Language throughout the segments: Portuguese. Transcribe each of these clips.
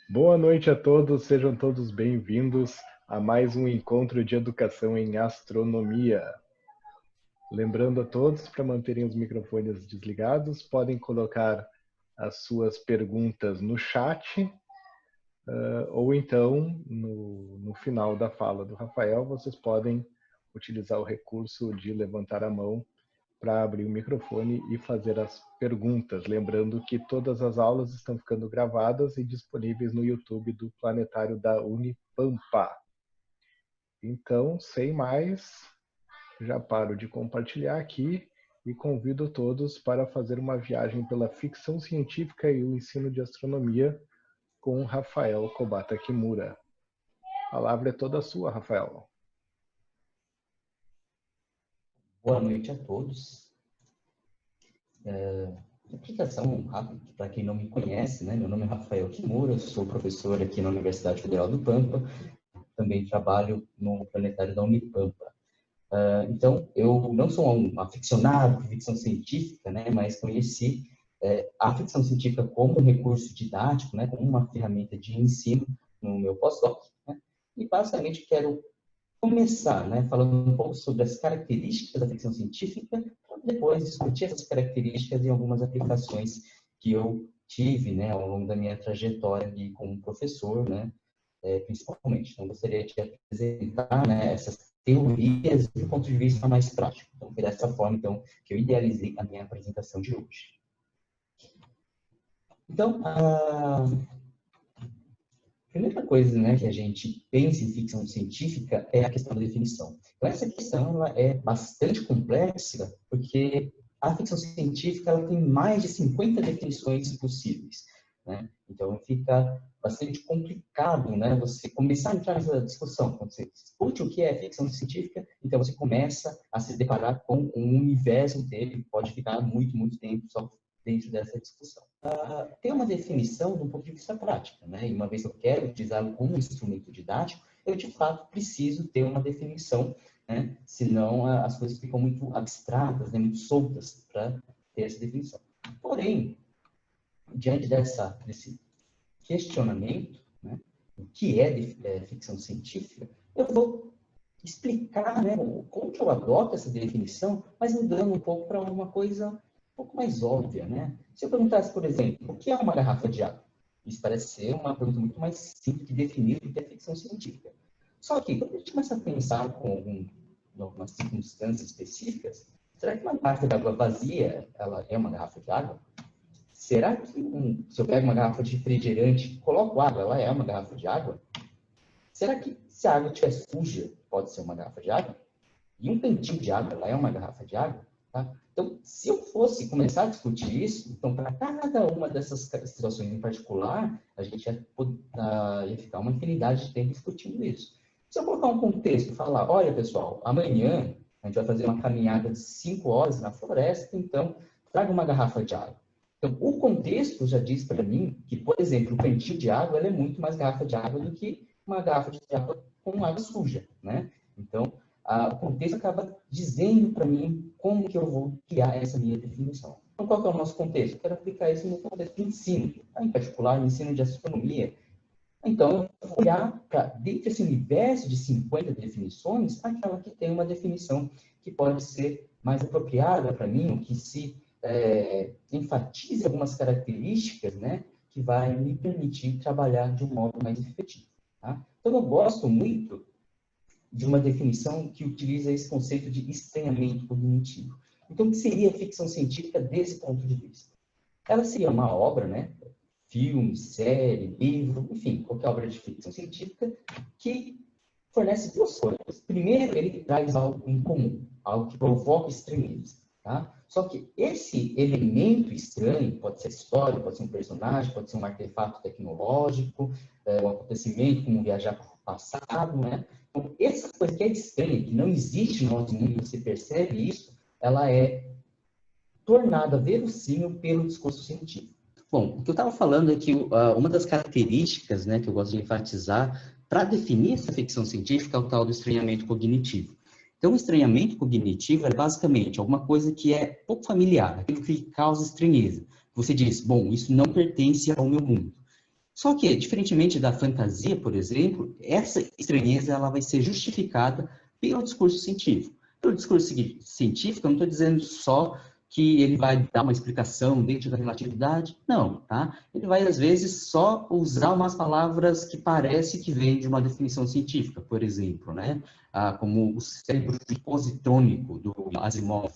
Boa noite a todos, sejam todos bem-vindos a mais um encontro de educação em astronomia. Lembrando a todos para manterem os microfones desligados, podem colocar as suas perguntas no chat, ou então, no final da fala do Rafael, vocês podem utilizar o recurso de levantar a mão para abrir o microfone e fazer as perguntas. Lembrando que todas as aulas estão ficando gravadas e disponíveis no YouTube do Planetário da Unipampa. Então, sem mais, já paro de compartilhar aqui e convido todos para fazer uma viagem pela ficção científica e o ensino de astronomia com Rafael Kobata Kimura. A palavra é toda sua, Rafael. Boa noite a todos. Explicação rápida, para quem não me conhece, né? Meu nome é Rafael Kimura, eu sou professor aqui na Universidade Federal do Pampa, também trabalho no planetário da Unipampa. Então, eu não sou um aficionado por ficção científica, né? Mas conheci a ficção científica como um recurso didático, né? Como uma ferramenta de ensino no meu pós-doc, né? E basicamente quero começar, né, falando um pouco sobre as características da ficção científica, para depois discutir essas características e algumas aplicações que eu tive, né, ao longo da minha trajetória ali como professor, né, principalmente. Então, gostaria de apresentar, né, essas teorias do ponto de vista mais prático. Então, foi dessa forma, então, que eu idealizei a minha apresentação de hoje. Então, primeira coisa, né, que a gente pensa em ficção científica é a questão da definição. Então, essa questão ela é bastante complexa, porque a ficção científica ela tem mais de 50 definições possíveis, né? Então, fica bastante complicado, né, você começar a entrar nessa discussão. Quando você discute o que é ficção científica, então você começa a se deparar com um universo dele que pode ficar muito, muito tempo só dentro dessa discussão. Tem uma definição do ponto de vista prático, né? E uma vez que eu quero utilizá-lo como instrumento didático, eu de fato preciso ter uma definição, né? Senão as coisas ficam muito abstratas, né? Muito soltas para ter essa definição. Porém, diante desse questionamento, né? O que é ficção científica, eu vou explicar, né, como que eu adoto essa definição, mas mudando um pouco para uma coisa um pouco mais óbvia, né? Se eu perguntasse, por exemplo, o que é uma garrafa de água? Isso parece ser uma pergunta muito mais simples de definir do que a ficção científica. Só que, quando a gente começa a pensar com algumas circunstâncias específicas, será que uma garrafa de água vazia, ela é uma garrafa de água? Será que se eu pego uma garrafa de refrigerante e coloco água, ela é uma garrafa de água? Será que se a água estiver suja, pode ser uma garrafa de água? E um cantinho de água, ela é uma garrafa de água? Tá? Então, se eu fosse começar a discutir isso, então, para cada uma dessas situações em particular, a gente ia ficar uma infinidade de tempo discutindo isso. Se eu colocar um contexto e falar, olha, pessoal, amanhã a gente vai fazer uma caminhada de 5 horas na floresta, então, traga uma garrafa de água. Então, o contexto já diz para mim que, por exemplo, o cantinho de água ela é muito mais garrafa de água do que uma garrafa de água com água suja, né? Então, o contexto acaba dizendo para mim como que eu vou criar essa minha definição. Então, qual que é o nosso contexto? Eu quero aplicar isso no contexto de ensino, em particular, no ensino de astronomia. Então, eu vou olhar para, dentro desse universo de 50 definições, aquela que tem uma definição que pode ser mais apropriada para mim, ou que se enfatize algumas características, né, que vai me permitir trabalhar de um modo mais efetivo. Tá? Então, eu gosto muito de uma definição que utiliza esse conceito de estranhamento cognitivo. Então, o que seria a ficção científica desse ponto de vista? Ela seria uma obra, né, filme, série, livro, enfim, qualquer obra de ficção científica que fornece duas coisas. Primeiro, ele traz algo em comum, algo que provoca estranheza. Tá? Só que esse elemento estranho, pode ser história, pode ser um personagem, pode ser um artefato tecnológico, um acontecimento como viajar para o passado, né? Então, essa coisa que é estranha, que não existe no nosso mundo, você percebe isso, ela é tornada verossímil pelo discurso científico. Bom, o que eu estava falando é que uma das características, né, que eu gosto de enfatizar para definir essa ficção científica é o tal do estranhamento cognitivo. Então, o estranhamento cognitivo é basicamente alguma coisa que é pouco familiar, aquilo que causa estranheza. Você diz, bom, isso não pertence ao meu mundo. Só que, diferentemente da fantasia, por exemplo, essa estranheza ela vai ser justificada pelo discurso científico. Pelo discurso científico, eu não estou dizendo só que ele vai dar uma explicação dentro da relatividade, não, tá? Ele vai, às vezes, só usar umas palavras que parece que vêm de uma definição científica, por exemplo, né? Como o cérebro positrônico do Asimov.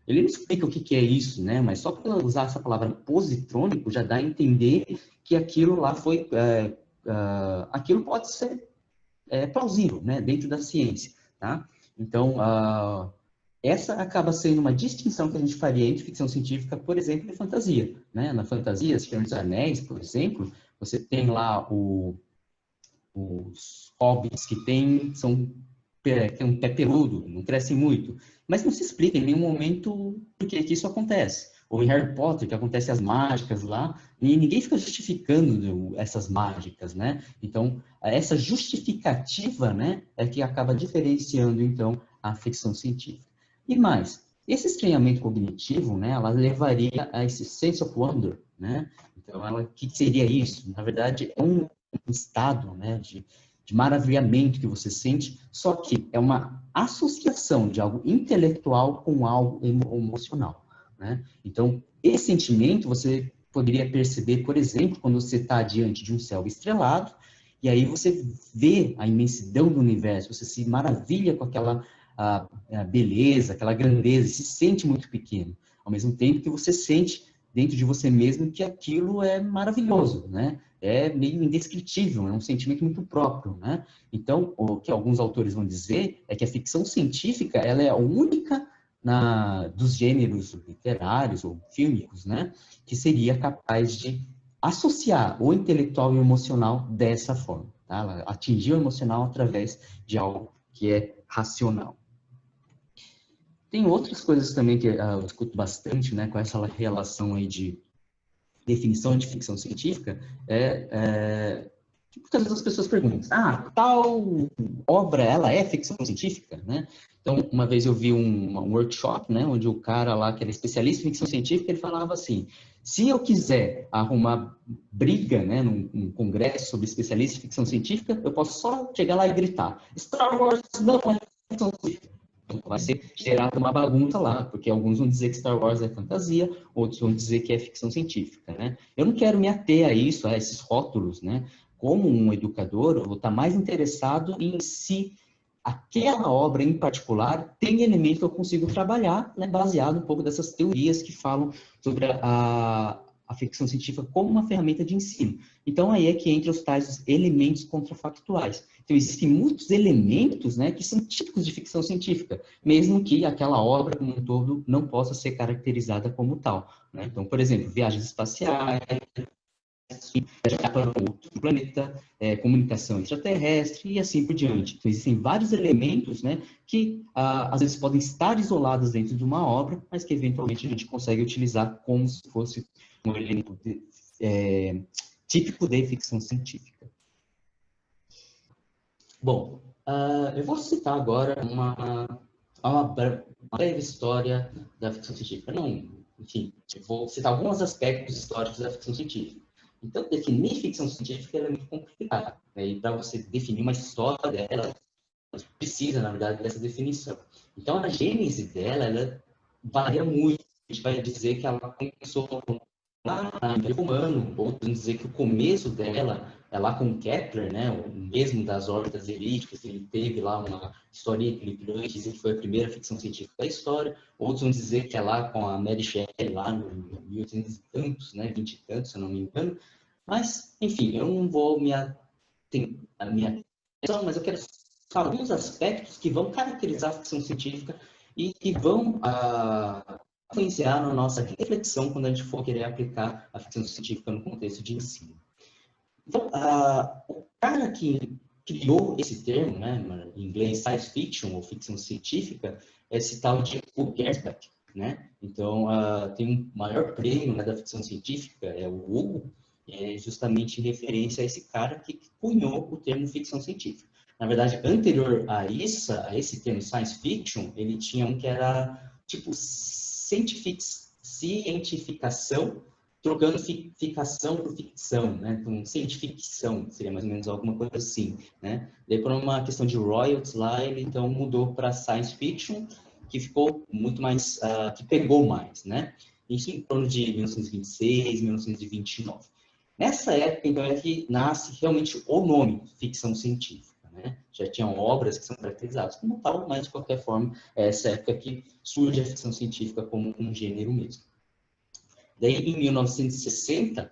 Ele não explica o que é isso, né? Mas só por usar essa palavra positrônico já dá a entender que aquilo lá foi, aquilo pode ser plausível, né? Dentro da ciência, tá? Então, essa acaba sendo uma distinção que a gente faria entre ficção científica, por exemplo, e fantasia, né? Na fantasia, Senhor dos Anéis, por exemplo, você tem lá os hobbits que são tem um pé peludo, não crescem muito. Mas não se explica em nenhum momento por que isso acontece. Ou em Harry Potter, que acontecem as mágicas lá, e ninguém fica justificando essas mágicas, né? Então, essa justificativa, né, é que acaba diferenciando, então, a ficção científica. E mais, esse estranhamento cognitivo, né, ela levaria a esse sense of wonder, né? Então, o que seria isso? Na verdade, é um estado, né, de maravilhamento que você sente, só que é uma associação de algo intelectual com algo emocional, né? Então, esse sentimento você poderia perceber, por exemplo, quando você está diante de um céu estrelado, e aí você vê a imensidão do universo, você se maravilha com aquela a beleza, aquela grandeza, e se sente muito pequeno, ao mesmo tempo que você sente dentro de você mesmo que aquilo é maravilhoso, né? É meio indescritível, é um sentimento muito próprio, né? Então, o que alguns autores vão dizer é que a ficção científica, ela é a única dos gêneros literários ou fílmicos, né, que seria capaz de associar o intelectual e o emocional dessa forma, tá? Ela atingir o emocional através de algo que é racional. Tem outras coisas também que eu escuto bastante, né, com essa relação aí de definição de ficção científica, muitas vezes as pessoas perguntam, tal obra, ela é ficção científica, né? Então, uma vez eu vi um workshop, né, onde o cara lá, que era especialista em ficção científica, ele falava assim, se eu quiser arrumar briga, né, num congresso sobre especialistas em ficção científica, eu posso só chegar lá e gritar, Star Wars não é ficção científica. Então, vai ser gerada uma bagunça lá, porque alguns vão dizer que Star Wars é fantasia, outros vão dizer que é ficção científica, né? Eu não quero me ater a isso, a esses rótulos, né? Como um educador, eu vou estar mais interessado em se aquela obra em particular tem elementos que eu consigo trabalhar, né, baseado um pouco dessas teorias que falam sobre a ficção científica como uma ferramenta de ensino. Então, aí é que entra os tais elementos contrafactuais. Então, existem muitos elementos, né, que são típicos de ficção científica, mesmo que aquela obra, como um todo, não possa ser caracterizada como tal, né? Então, por exemplo, viagens espaciais, viajar para outro planeta, comunicação extraterrestre e assim por diante. Então, existem vários elementos, né, que às vezes podem estar isolados dentro de uma obra, mas que eventualmente a gente consegue utilizar como se fosse um elemento típico de ficção científica. Bom, eu vou citar agora uma breve história da ficção científica. Não, enfim, eu vou citar alguns aspectos históricos da ficção científica. Então, definir ficção científica é muito complicado, né? E para você definir uma história dela, você precisa, na verdade, dessa definição. Então, a gênese dela, ela varia muito. A gente vai dizer que ela começou lá no Império Romano, outros vão dizer que o começo dela é lá com Kepler, né, o mesmo das órbitas elípticas, ele teve lá uma historinha que ele criou, dizem que foi a primeira ficção científica da história, outros vão dizer que é lá com a Mary Shelley, lá no 1800 e tantos, né, 20 e tantos, se eu não me engano, mas, enfim, eu não vou me atenção, mas eu quero falar alguns aspectos que vão caracterizar a ficção científica e que vão influenciar na nossa reflexão quando a gente for querer aplicar a ficção científica no contexto de ensino. Então, o cara que criou esse termo, né, em inglês science fiction ou ficção científica, é esse tal de Hugo Gernsback, né? Então, tem um maior prêmio, né, da ficção científica, é o Hugo, justamente em referência a esse cara que cunhou o termo ficção científica. Na verdade, anterior a esse termo science fiction, ele tinha um que era tipo cientificação trocando ficação por ficção, né? Então, cientificção seria mais ou menos alguma coisa assim, né? Daí, por uma questão de royalties lá, ele então mudou para science fiction, que ficou muito mais, que pegou mais, né? Isso em torno de 1926, 1929. Nessa época, então, é que nasce realmente o nome ficção científica, né? Já tinham obras que são caracterizadas como tal, mas, de qualquer forma, é essa época que surge a ficção científica como um gênero mesmo. Daí, em 1960,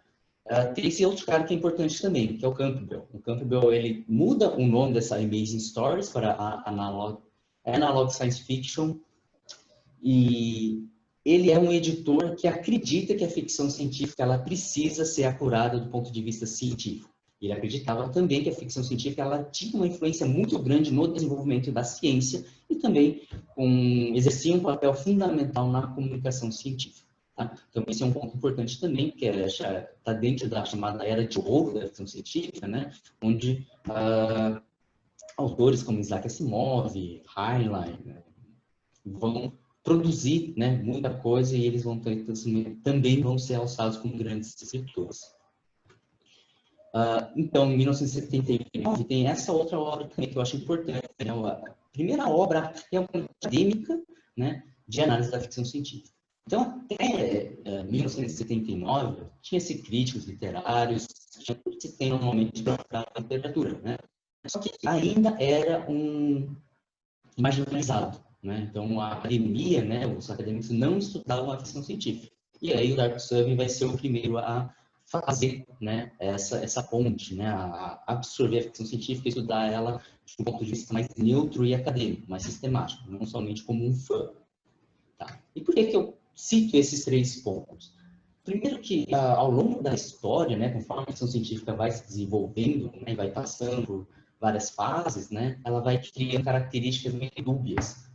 tem esse outro cara que é importante também, que é o Campbell. O Campbell, ele muda o nome dessa Amazing Stories para Analog Science Fiction, e ele é um editor que acredita que a ficção científica ela precisa ser acurada do ponto de vista científico. Ele acreditava também que a ficção científica ela tinha uma influência muito grande no desenvolvimento da ciência e também exercia um papel fundamental na comunicação científica. Tá? Então, esse é um ponto importante também, que está dentro da chamada era de ouro da ficção científica, né? Onde autores como Isaac Asimov, Heinlein, né? Vão produzir, né, muita coisa e eles vão também vão ser alçados como grandes escritores. Então, em 1979, tem essa outra obra também que eu acho importante, né, a primeira obra realmente acadêmica, né, de análise da ficção científica. Então, até 1979, tinha-se críticos literários, tinha tudo que se tem normalmente para a literatura, né? Só que ainda era marginalizado, né? Então, a academia, né, os acadêmicos não estudavam a ficção científica. E aí o Dark Survey vai ser o primeiro a fazer, né, essa ponte, né, a absorver a ficção científica e estudar ela de um ponto de vista mais neutro e acadêmico, mais sistemático, não somente como um fã. Tá? E por que eu cito esses 3 pontos? Primeiro que, ao longo da história, né, conforme a ficção científica vai se desenvolvendo, né, vai passando por várias fases, né, ela vai criando características meio dúbias.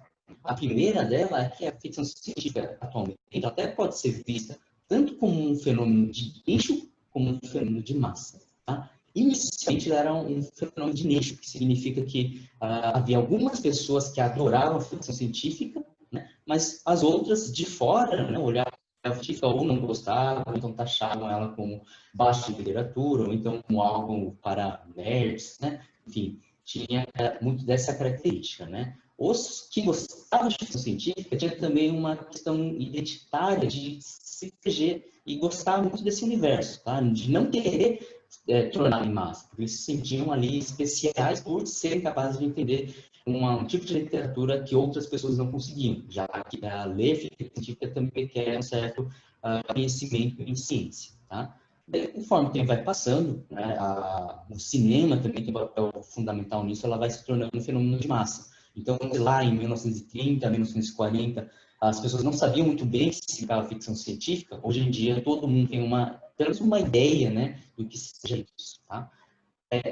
A primeira dela é que a ficção científica, atualmente, até pode ser vista tanto como um fenômeno de nicho, como um fenômeno de massa. Tá? Inicialmente, ela era um fenômeno de nicho, que significa que havia algumas pessoas que adoravam a ficção científica, né, mas as outras de fora, né, olhavam científica ou não gostavam, ou então taxavam ela como baixa de literatura, ou então como algo para nerds, né? Enfim, tinha muito dessa característica, né? Os que gostavam de ficção científica tinha também uma questão identitária de se proteger e gostar muito desse universo, tá? De não querer tornar em massa, porque eles se sentiam ali especiais por serem capazes de entender um tipo de literatura que outras pessoas não conseguiam, já que a ler ficção científica também requer um certo conhecimento em ciência. Tá? Daí, conforme o tempo vai passando, né, o cinema também tem um papel fundamental nisso, ela vai se tornando um fenômeno de massa. Então, lá em 1930, 1940, as pessoas não sabiam muito bem se significava ficção científica. Hoje em dia, todo mundo tem pelo menos uma ideia, né, do que seja isso. Tá?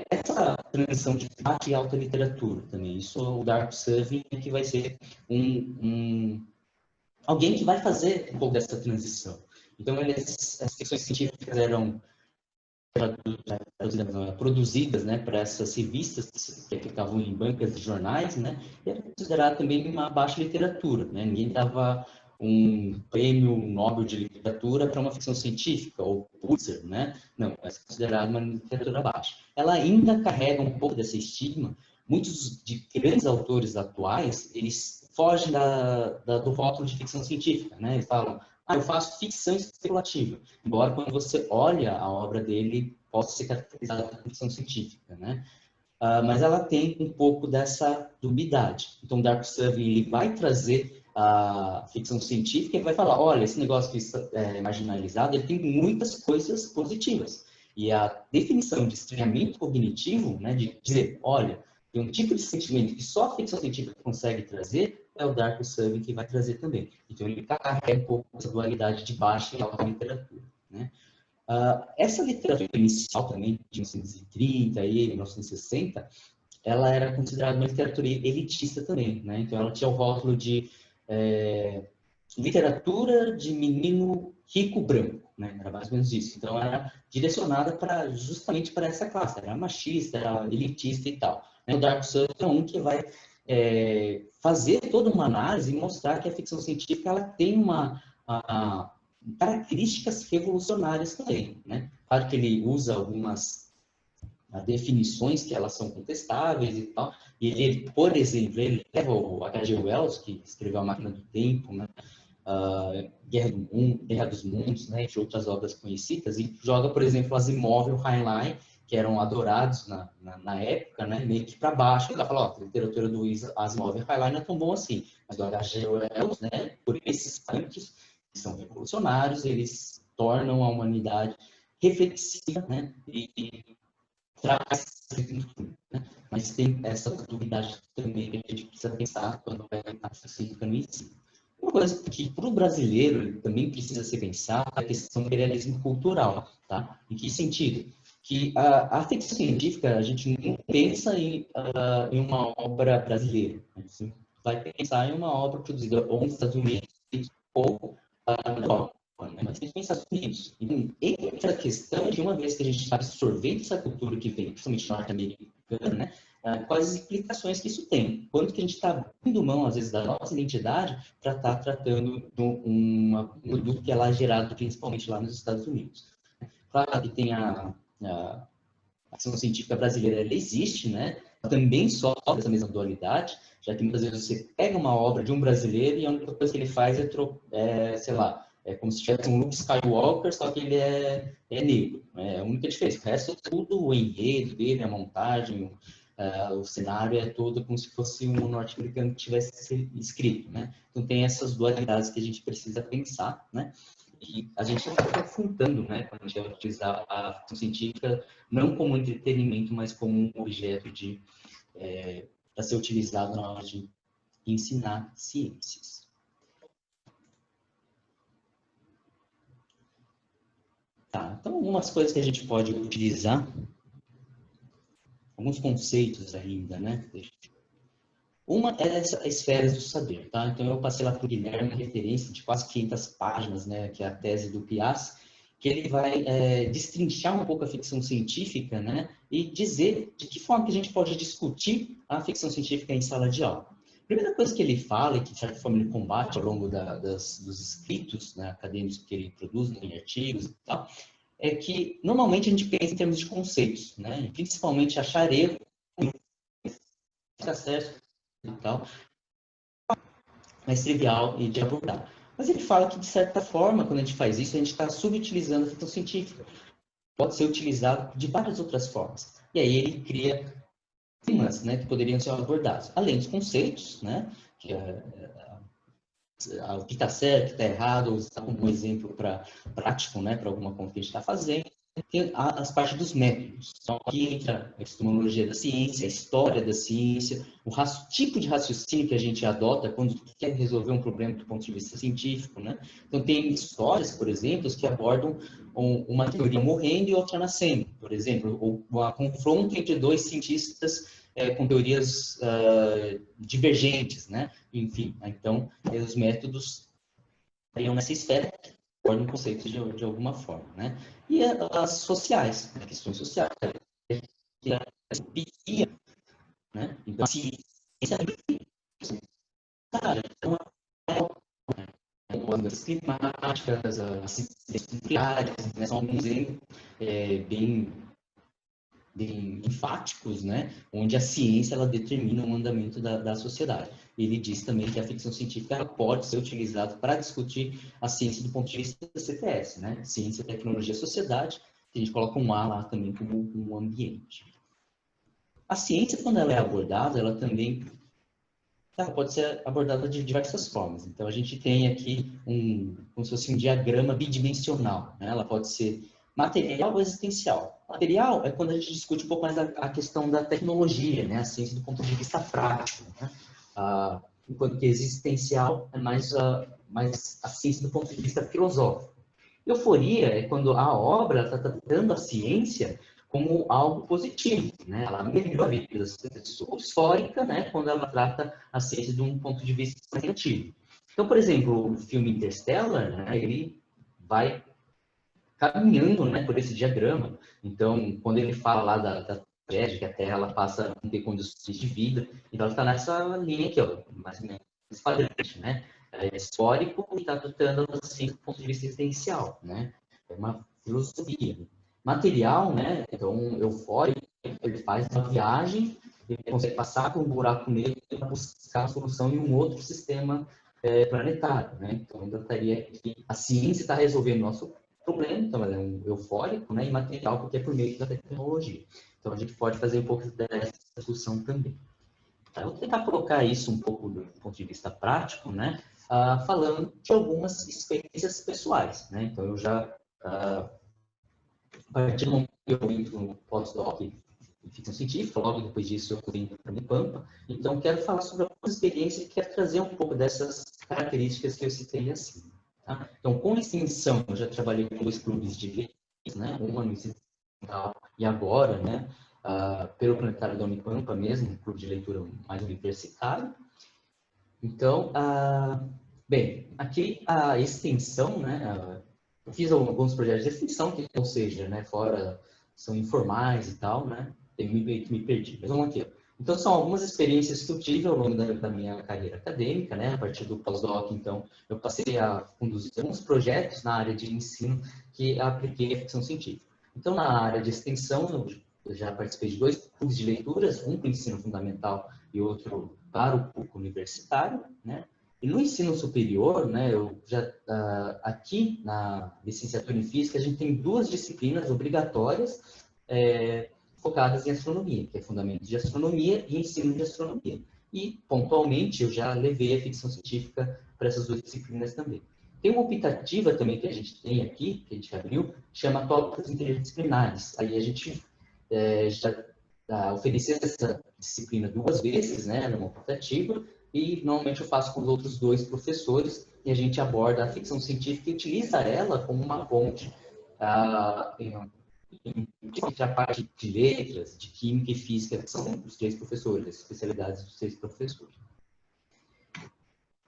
Essa transição de arte e alta literatura também, isso o Dark Survey que vai ser alguém que vai fazer um pouco dessa transição. Então, as ficções científicas eram produzidas, né, para essas revistas que ficavam em bancas de jornais, né, e era considerado também uma baixa literatura, né, ninguém dava um prêmio Nobel de literatura para uma ficção científica, ou Pulitzer, né, não, é considerado uma literatura baixa. Ela ainda carrega um pouco desse estigma, muitos de grandes autores atuais, eles fogem do rótulo de ficção científica, né, eles falam, eu faço ficção especulativa, embora quando você olha a obra dele, possa ser caracterizada como ficção científica, né? Mas ela tem um pouco dessa dubiedade. Então, Dark Survey ele vai trazer a ficção científica e vai falar, olha, esse negócio que é marginalizado, ele tem muitas coisas positivas. E a definição de estranhamento cognitivo, né, de dizer, olha, tem um tipo de sentimento que só a ficção científica consegue trazer, é o Dark Survey que vai trazer também. Então, ele carrega um pouco essa dualidade de baixa e alta literatura. Né? Essa literatura inicial também, de 1930 e 1960, ela era considerada uma literatura elitista também. Né? Então, ela tinha o rótulo de literatura de menino rico branco. Né? Era mais ou menos isso. Então, era direcionada justamente para essa classe. Era machista, era elitista e tal. O Dark Survey é um que vai fazer toda uma análise e mostrar que a ficção científica ela tem uma características revolucionárias também, né? Claro que ele usa algumas definições que elas são contestáveis e tal, e ele, por exemplo, ele leva o H.G. Wells, que escreveu A Máquina do Tempo, né? Guerra dos Mundos, né? Entre outras obras conhecidas, e joga, por exemplo, Asimov e o Heinlein, que eram adorados na época, né? Meio que para baixo. Ela fala, a literatura do Asimov e Heinlein não é tão bom assim, mas do H.G. Wells, né? Por esses tantos que são revolucionários, eles tornam a humanidade reflexiva, né? E traz, né? Mas tem essa dualidade também que a gente precisa pensar quando vai estar ficando em si. Uma coisa que para o brasileiro também precisa ser pensada é a questão do imperialismo cultural, tá? Em que sentido? Que a ficção científica, a gente não pensa em uma obra brasileira, a gente vai pensar em uma obra produzida ou nos Estados Unidos ou na Europa, né? Mas tem que pensar nos Estados Unidos. Então, entra a questão de, uma vez que a gente está absorvendo essa cultura que vem, principalmente norte-americana, né? Quais as implicações que isso tem. Quanto que a gente está abrindo mão, às vezes, da nossa identidade para estar tratando de um produto que ela é gerado principalmente lá nos Estados Unidos. Claro que tem a ficção científica brasileira, ela existe, né? Também sofre essa mesma dualidade, já que muitas vezes você pega uma obra de um brasileiro e a única coisa que ele faz sei lá, é como se tivesse um Luke Skywalker, só que ele é negro. Né? É a única diferença. O resto é tudo, o enredo dele, a montagem, o cenário é todo como se fosse um norte-americano que tivesse escrito, né? Então tem essas dualidades que a gente precisa pensar, né? E a gente está confrontando, né? Quando a gente vai utilizar a ficção científica não como entretenimento, mas como um objeto para ser utilizado na hora de ensinar ciências. Tá, então algumas coisas que a gente pode utilizar, alguns conceitos ainda, né? Uma é essa esferas do saber, tá? Então eu passei lá para o Guilherme uma referência de quase 500 páginas, né? Que é a tese do Piaz, que ele vai destrinchar um pouco a ficção científica, né? E dizer de que forma que a gente pode discutir a ficção científica em sala de aula. A primeira coisa que ele fala, e que de certa forma ele combate ao longo dos escritos, né, acadêmicos que ele produz, né, em artigos e tal, é que normalmente a gente pensa em termos de conceitos, né? Principalmente achar erro, acesso e tal, mais trivial e de abordar. Mas ele fala que, de certa forma, quando a gente faz isso, a gente está subutilizando a ficção científica. Pode ser utilizado de várias outras formas. E aí ele cria temas, né, que poderiam ser abordados. Além dos conceitos, né, que o que está certo, o que está errado, está como um exemplo prático, né, para alguma conta que a gente está fazendo. Tem as partes dos métodos. Então, aqui entra a epistemologia da ciência, a história da ciência, o tipo de raciocínio que a gente adota quando quer resolver um problema do ponto de vista científico, né? Então, tem histórias, por exemplo, que abordam uma teoria morrendo e outra nascendo, por exemplo, ou um confronto entre dois cientistas com teorias divergentes, né? Enfim, então, os métodos estariam nessa esfera, abordam conceitos de alguma forma, né? E as sociais, né? Questões sociais, que a ciência, né? Então, a ciência então, mudanças climáticas, as ciências nucleares, né? São alguns exemplos bem enfáticos, né, onde a ciência ela determina o andamento da sociedade. Ele diz também que a ficção científica ela pode ser utilizada para discutir a ciência do ponto de vista da CTS, né, ciência, tecnologia, sociedade, que a gente coloca um A lá também como um ambiente. A ciência, quando ela é abordada, ela também pode ser abordada de diversas formas. Então, a gente tem aqui como se fosse um diagrama bidimensional, né? Ela pode ser material ou existencial. Material é quando a gente discute um pouco mais a questão da tecnologia, né? A ciência do ponto de vista prático, né? Enquanto que existencial é mais a ciência do ponto de vista filosófico. Euforia é quando a obra está tratando a ciência como algo positivo, né? Ela melhora a vida da sociedade histórica, né? Quando ela trata a ciência de um ponto de vista mais negativo. Então, por exemplo, o filme Interstellar, né? Ele vai caminhando, né, por esse diagrama. Então, quando ele fala lá da tragédia, que a Terra ela passa a não ter condições de vida, então ela está nessa linha aqui, ó, mais ou menos, esse quadrante, né? histórico e está tratando assim do ponto de vista existencial, né? É uma filosofia. Material, né? Então, eufórico, ele faz uma viagem, ele consegue passar por um buraco negro para buscar a solução em um outro sistema planetário, né? Então, eu trataria que a ciência está resolvendo o nosso problema, então ela é um eufórico, né? E material, porque é por meio da tecnologia. Então, a gente pode fazer um pouco dessa discussão também. Eu vou tentar colocar isso um pouco do ponto de vista prático, né? Falando de algumas experiências pessoais, né? Então, eu já, a partir do momento que eu entro no pós-doc em ficção científica, logo depois disso eu fui para a Unipampa, então quero falar sobre algumas experiências e quero trazer um pouco dessas características que eu citei assim. Tá? Então, com extensão, eu já trabalhei com 2 clubes de leituras, né? Uma no ensino fundamental e agora, né? Pelo planetário da Unipampa mesmo, um clube de leitura mais universitário. Então, bem, aqui a extensão, né? Eu fiz alguns projetos de extensão, que, ou seja, né, fora são informais e tal, né? Me perdi, mas vamos aqui. Então, são algumas experiências que eu tive ao longo da minha carreira acadêmica, né? A partir do pós-doc, então, eu passei a conduzir alguns projetos na área de ensino que apliquei a ficção científica. Então, na área de extensão, eu já participei de 2 clubes de leituras, um para o ensino fundamental e outro para o público universitário, né? E no ensino superior, né, eu já aqui na licenciatura em física a gente tem 2 disciplinas obrigatórias focadas em astronomia, que é fundamentos de astronomia e ensino de astronomia. E pontualmente eu já levei a ficção científica para essas 2 disciplinas também. Tem uma optativa também que a gente tem aqui, que a gente abriu, chama tópicos interdisciplinares. Aí a gente já oferecer essa disciplina 2 vezes, né, numa optativa, e normalmente eu faço com os outros 2 professores, e a gente aborda a ficção científica e utiliza ela como uma ponte entre a parte de letras, de química e física, que são os 3 professores, as especialidades dos 3 professores.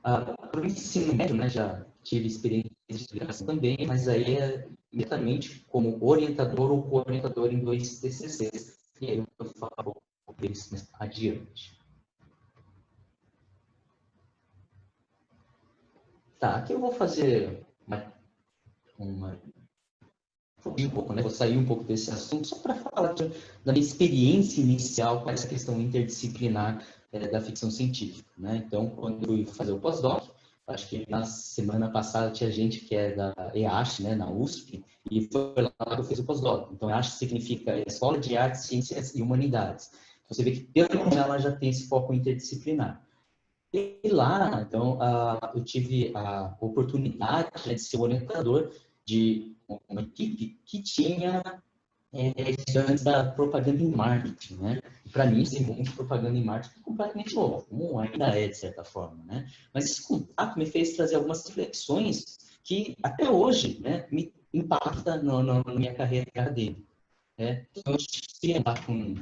Para o ensino médio, né, já tive experiência de explicação também, mas aí é diretamente como orientador ou co-orientador em 2 TCCs. E aí eu vou falar um pouco deles mais adiante. Tá, aqui eu vou fazer um pouco, né? Vou sair um pouco desse assunto só para falar da minha experiência inicial com essa questão interdisciplinar da ficção científica, né? Então, quando eu fui fazer o pós-doc, acho que na semana passada tinha gente que é da EASH, né, na USP, e foi lá que eu fiz o pós-doc. Então, EASH significa Escola de Artes, Ciências e Humanidades. Então, você vê que pelo menos ela já tem esse foco interdisciplinar. E lá, então, eu tive a oportunidade, né, de ser orientador de uma equipe que tinha estudantes da propaganda em marketing, né? Para mim, esse mundo de propaganda em marketing é completamente novo, como ainda é, de certa forma, né? Mas esse contato me fez trazer algumas reflexões que, até hoje, né, me impactam na minha carreira acadêmica. Né? Então, eu cheguei lá com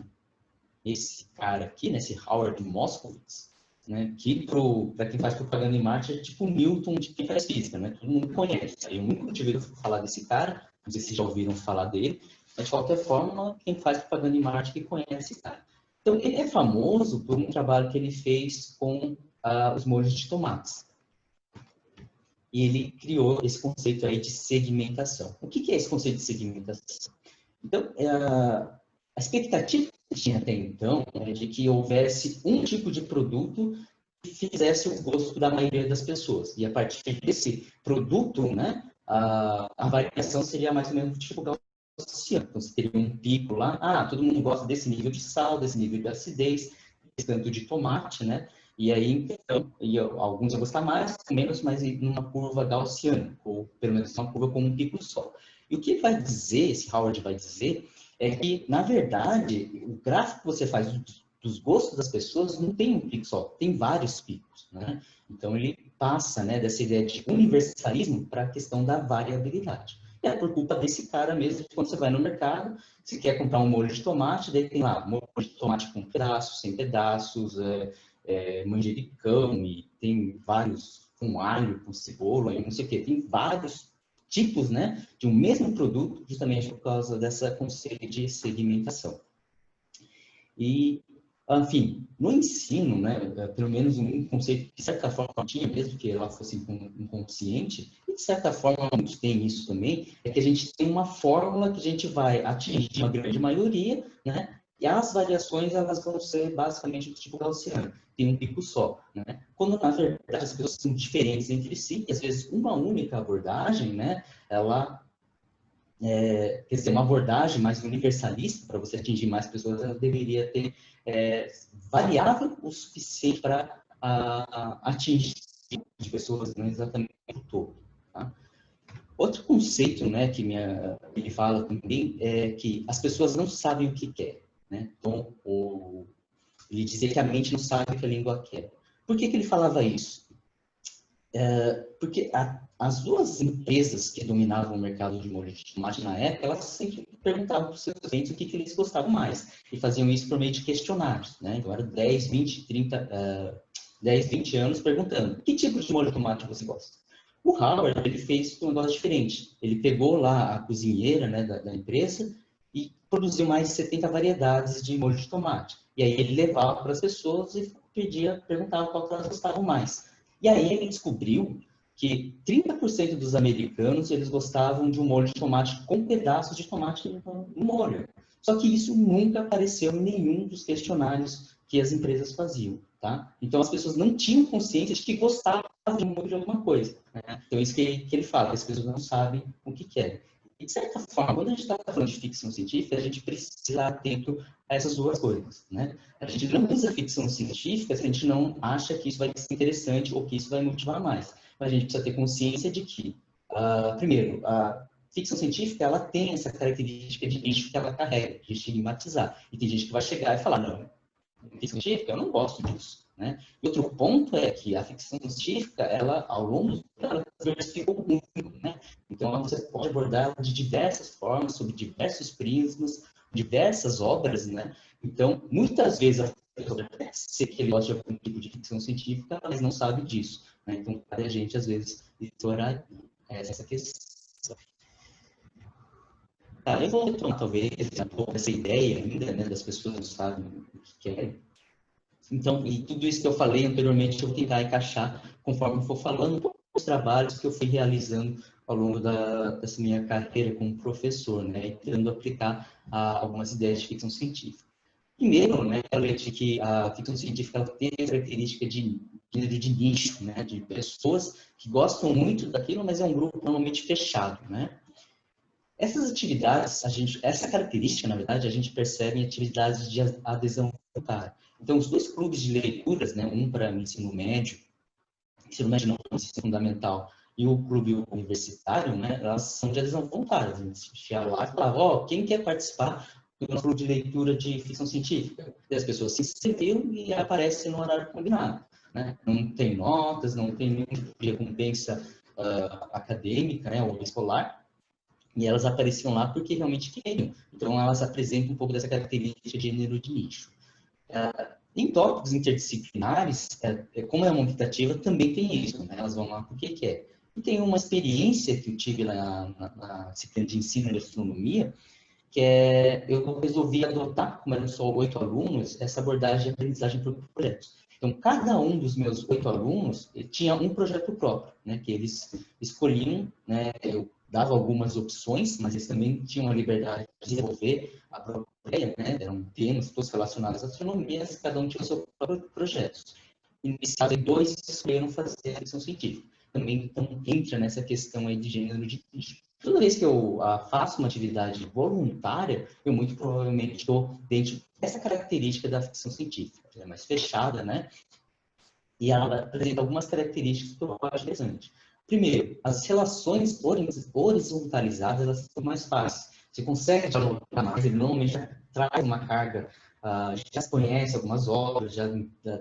esse cara aqui, né, esse Howard Moskowitz, né, que para quem faz propaganda em marketing é tipo o Newton de quem faz física, né? Todo mundo conhece. Eu nunca tive ouvido falar desse cara, não sei se já ouviram falar dele, mas de qualquer forma, quem faz propaganda em marketing conhece esse cara. Então, ele é famoso por um trabalho que ele fez com os molhos de tomates. E ele criou esse conceito aí de segmentação. O que é esse conceito de segmentação? Então, a expectativa que tinha até então é de que houvesse um tipo de produto que fizesse o gosto da maioria das pessoas. E a partir desse produto, né, a variação seria mais ou menos tipo gaussiana. Então, você teria um pico lá, todo mundo gosta desse nível de sal, desse nível de acidez, desse tanto de tomate, né? E aí, então, alguns vão gostar mais, menos, mas numa curva gaussiana, ou pelo menos uma curva com um pico só. E o que vai dizer, esse Howard vai dizer, é que, na verdade, o gráfico que você faz dos gostos das pessoas não tem um pico só, tem vários picos, né? Então, ele passa, né, dessa ideia de universalismo para a questão da variabilidade. E é por culpa desse cara mesmo, que quando você vai no mercado, você quer comprar um molho de tomate, daí tem lá molho de tomate com pedaços, sem pedaços, manjericão, e tem vários com alho, com cebola, e não sei o quê. Tem vários tipos, né, de um mesmo produto, justamente por causa dessa conceito de segmentação. E Enfim, no ensino, né, pelo menos um conceito que, de certa forma, não tinha, mesmo que ela fosse inconsciente, e de certa forma muitos têm isso também, é que a gente tem uma fórmula que a gente vai atingir uma grande maioria, né, e as variações elas vão ser basicamente do tipo gaussiano, tem um pico só, né? Quando, na verdade, as pessoas são diferentes entre si, e às vezes uma única abordagem, né, ela quer dizer, uma abordagem mais universalista, para você atingir mais pessoas, ela deveria ter variável o suficiente para atingir de pessoas, não exatamente o todo. Tá? Outro conceito, né, que ele fala também é que as pessoas não sabem o que quer. Né? Então, ele dizia que a mente não sabe o que a língua quer. Por que ele falava isso? Porque as duas empresas que dominavam o mercado de molho de tomate na época, elas sempre perguntavam para os seus clientes o que eles gostavam mais. E faziam isso por meio de questionários. Né? Então, era 10, 20, 30, 10, 20 anos perguntando: que tipo de molho de tomate você gosta? O Howard, ele fez um negócio diferente. Ele pegou lá a cozinheira, né, da empresa e produziu mais de 70 variedades de molho de tomate. E aí ele levava para as pessoas e perguntava qual que elas gostavam mais. E aí ele descobriu que 30% dos americanos eles gostavam de um molho de tomate com pedaços de tomate no molho. Só que isso nunca apareceu em nenhum dos questionários que as empresas faziam. Tá? Então as pessoas não tinham consciência de que gostavam de um molho de alguma coisa. Né? Então isso que ele fala, que as pessoas não sabem o que querem. E de certa forma, quando a gente está falando de ficção científica, a gente precisa estar atento a essas duas coisas. Né? A gente não usa ficção científica se a gente não acha que isso vai ser interessante ou que isso vai motivar mais. Mas a gente precisa ter consciência de que, primeiro, a ficção científica ela tem essa característica de nicho que ela carrega, de estigmatizar. E tem gente que vai chegar e falar, não, ficção científica, eu não gosto disso. Né? E outro ponto é que a ficção científica, ela, ao longo do tempo, ela diversificou muito. Né? Então, você pode abordar de diversas formas, sob diversos prismas, diversas obras. Né? Então, muitas vezes, a pessoa parece que ele gosta de algum tipo de ficção científica, mas não sabe disso. Né? Então, a gente, às vezes, explorar essa questão. Eu vou retomar, talvez, um pouco essa ideia ainda, né, das pessoas não sabem o que querem. Então, e tudo isso que eu falei anteriormente, eu vou tentar encaixar, conforme eu for falando, os trabalhos que eu fui realizando ao longo dessa minha carreira como professor, né, e tentando aplicar algumas ideias de ficção científica. Primeiro, né, eu falei que a ficção científica tem a característica de nicho, né, de pessoas que gostam muito daquilo, mas é um grupo normalmente fechado, né. Essas atividades, essa característica, na verdade, a gente percebe em atividades de adesão voluntária. Então, os dois clubes de leituras, né, um para ensino médio não, ensino fundamental, e o clube universitário, né, elas são de adesão voluntária. A gente chega lá e fala, quem quer participar do nosso clube de leitura de ficção científica? E as pessoas se inscreveram e aparecem no horário combinado. Né? Não tem notas, não tem nenhum tipo de recompensa acadêmica, né, ou escolar, e elas apareciam lá porque realmente queriam. Então, elas apresentam um pouco dessa característica de gênero de nicho. Em tópicos interdisciplinares, como é uma optativa, também tem isso. Né? Elas vão lá por que é. E tem uma experiência que eu tive na disciplina de ensino de astronomia, que eu resolvi adotar, como eram só 8 alunos, essa abordagem de aprendizagem por projetos. Então, cada um dos meus 8 alunos tinha um projeto próprio, né, que eles escolhiam, né, eu dava algumas opções, mas eles também tinham a liberdade de desenvolver a própria ideia, né, eram temas todos relacionados à astronomia, cada um tinha o seu próprio projeto. E nesse caso, 2 escolheram fazer a ficção científica. Também então, entra nessa questão aí de gênero de nicho. Toda vez que eu faço uma atividade voluntária, eu muito provavelmente estou dentro dessa característica da ficção científica. Ela é mais fechada, né? E ela apresenta algumas características que eu acho interessante. Primeiro, as relações horizontalizadas elas são mais fáceis. Você consegue dialogar mais, ele normalmente já traz uma carga, já conhece algumas obras, já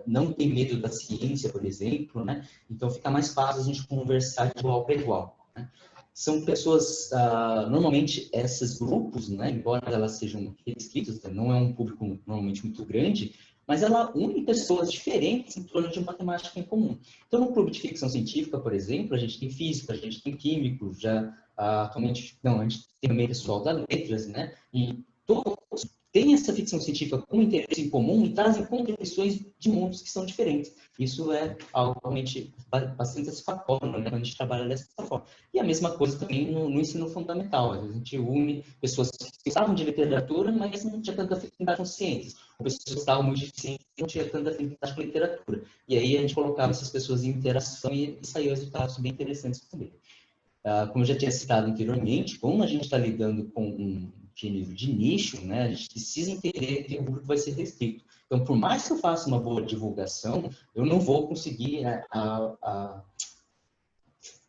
não tem medo da ciência, por exemplo, né? Então fica mais fácil a gente conversar de igual para igual. Né? São pessoas, normalmente esses grupos, né, embora elas sejam restritos, não é um público normalmente muito grande, mas ela une pessoas diferentes em torno de uma temática em comum. Então, no clube de ficção científica, por exemplo, a gente tem física, a gente tem químicos, já atualmente, não, a gente tem também pessoal das letras, né, e todos têm essa ficção científica com interesse em comum e trazem contribuições de mundos que são diferentes. Isso é algo realmente bastante satisfatório, né, quando a gente trabalha dessa forma. E a mesma coisa também no ensino fundamental. Às vezes a gente une pessoas que gostavam de literatura, mas não tinha tanta afinidade com ciências. Ou pessoas que gostavam muito de ciências e não tinha tanta afinidade com literatura. E aí a gente colocava essas pessoas em interação e saiu resultados bem interessantes também. Como eu já tinha citado anteriormente, como a gente está lidando com um gênero de nicho, né, a gente precisa entender que o público vai ser restrito. Então, por mais que eu faça uma boa divulgação, eu não vou conseguir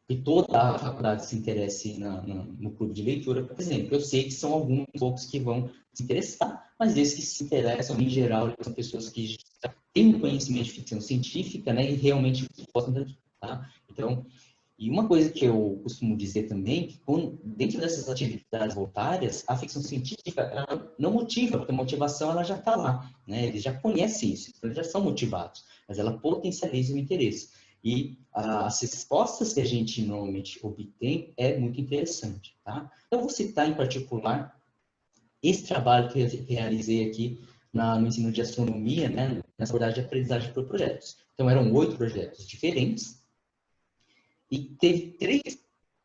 que toda a faculdade se interesse no clube de leitura, por exemplo. Eu sei que são alguns poucos que vão se interessar, mas esses que se interessam, em geral, são pessoas que têm um conhecimento de ficção científica, né, e realmente gostam daquilo, tá? Então, e uma coisa que eu costumo dizer também, que dentro dessas atividades voluntárias, a ficção científica ela não motiva, porque a motivação ela já está lá, né? Eles já conhecem isso, eles já são motivados, mas ela potencializa o interesse. E as respostas que a gente normalmente obtém é muito interessante, tá? Eu vou citar em particular esse trabalho que eu realizei aqui no ensino de astronomia, né? Nessa verdade, de aprendizagem por projetos. Então, eram 8 projetos diferentes, e teve 3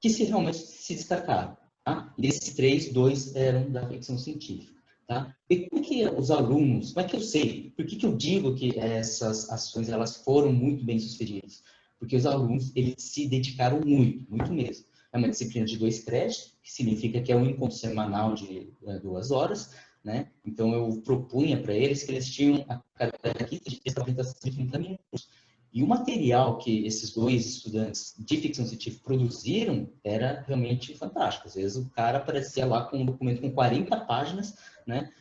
que realmente se destacaram. Tá? E desses 3, 2 eram da ficção científica. Tá? E como que os alunos, como é que eu sei? Por que eu digo que essas ações elas foram muito bem sucedidas? Porque os alunos eles se dedicaram muito, muito mesmo. É uma disciplina de 2 créditos, que significa que é um encontro semanal de 2 horas, né? Então eu propunha para eles que eles tinham a cada 15 dias apresentação de 30 minutos. E o material que esses 2 estudantes de ficção científica produziram era realmente fantástico. Às vezes o cara aparecia lá com um documento com 40 páginas, né,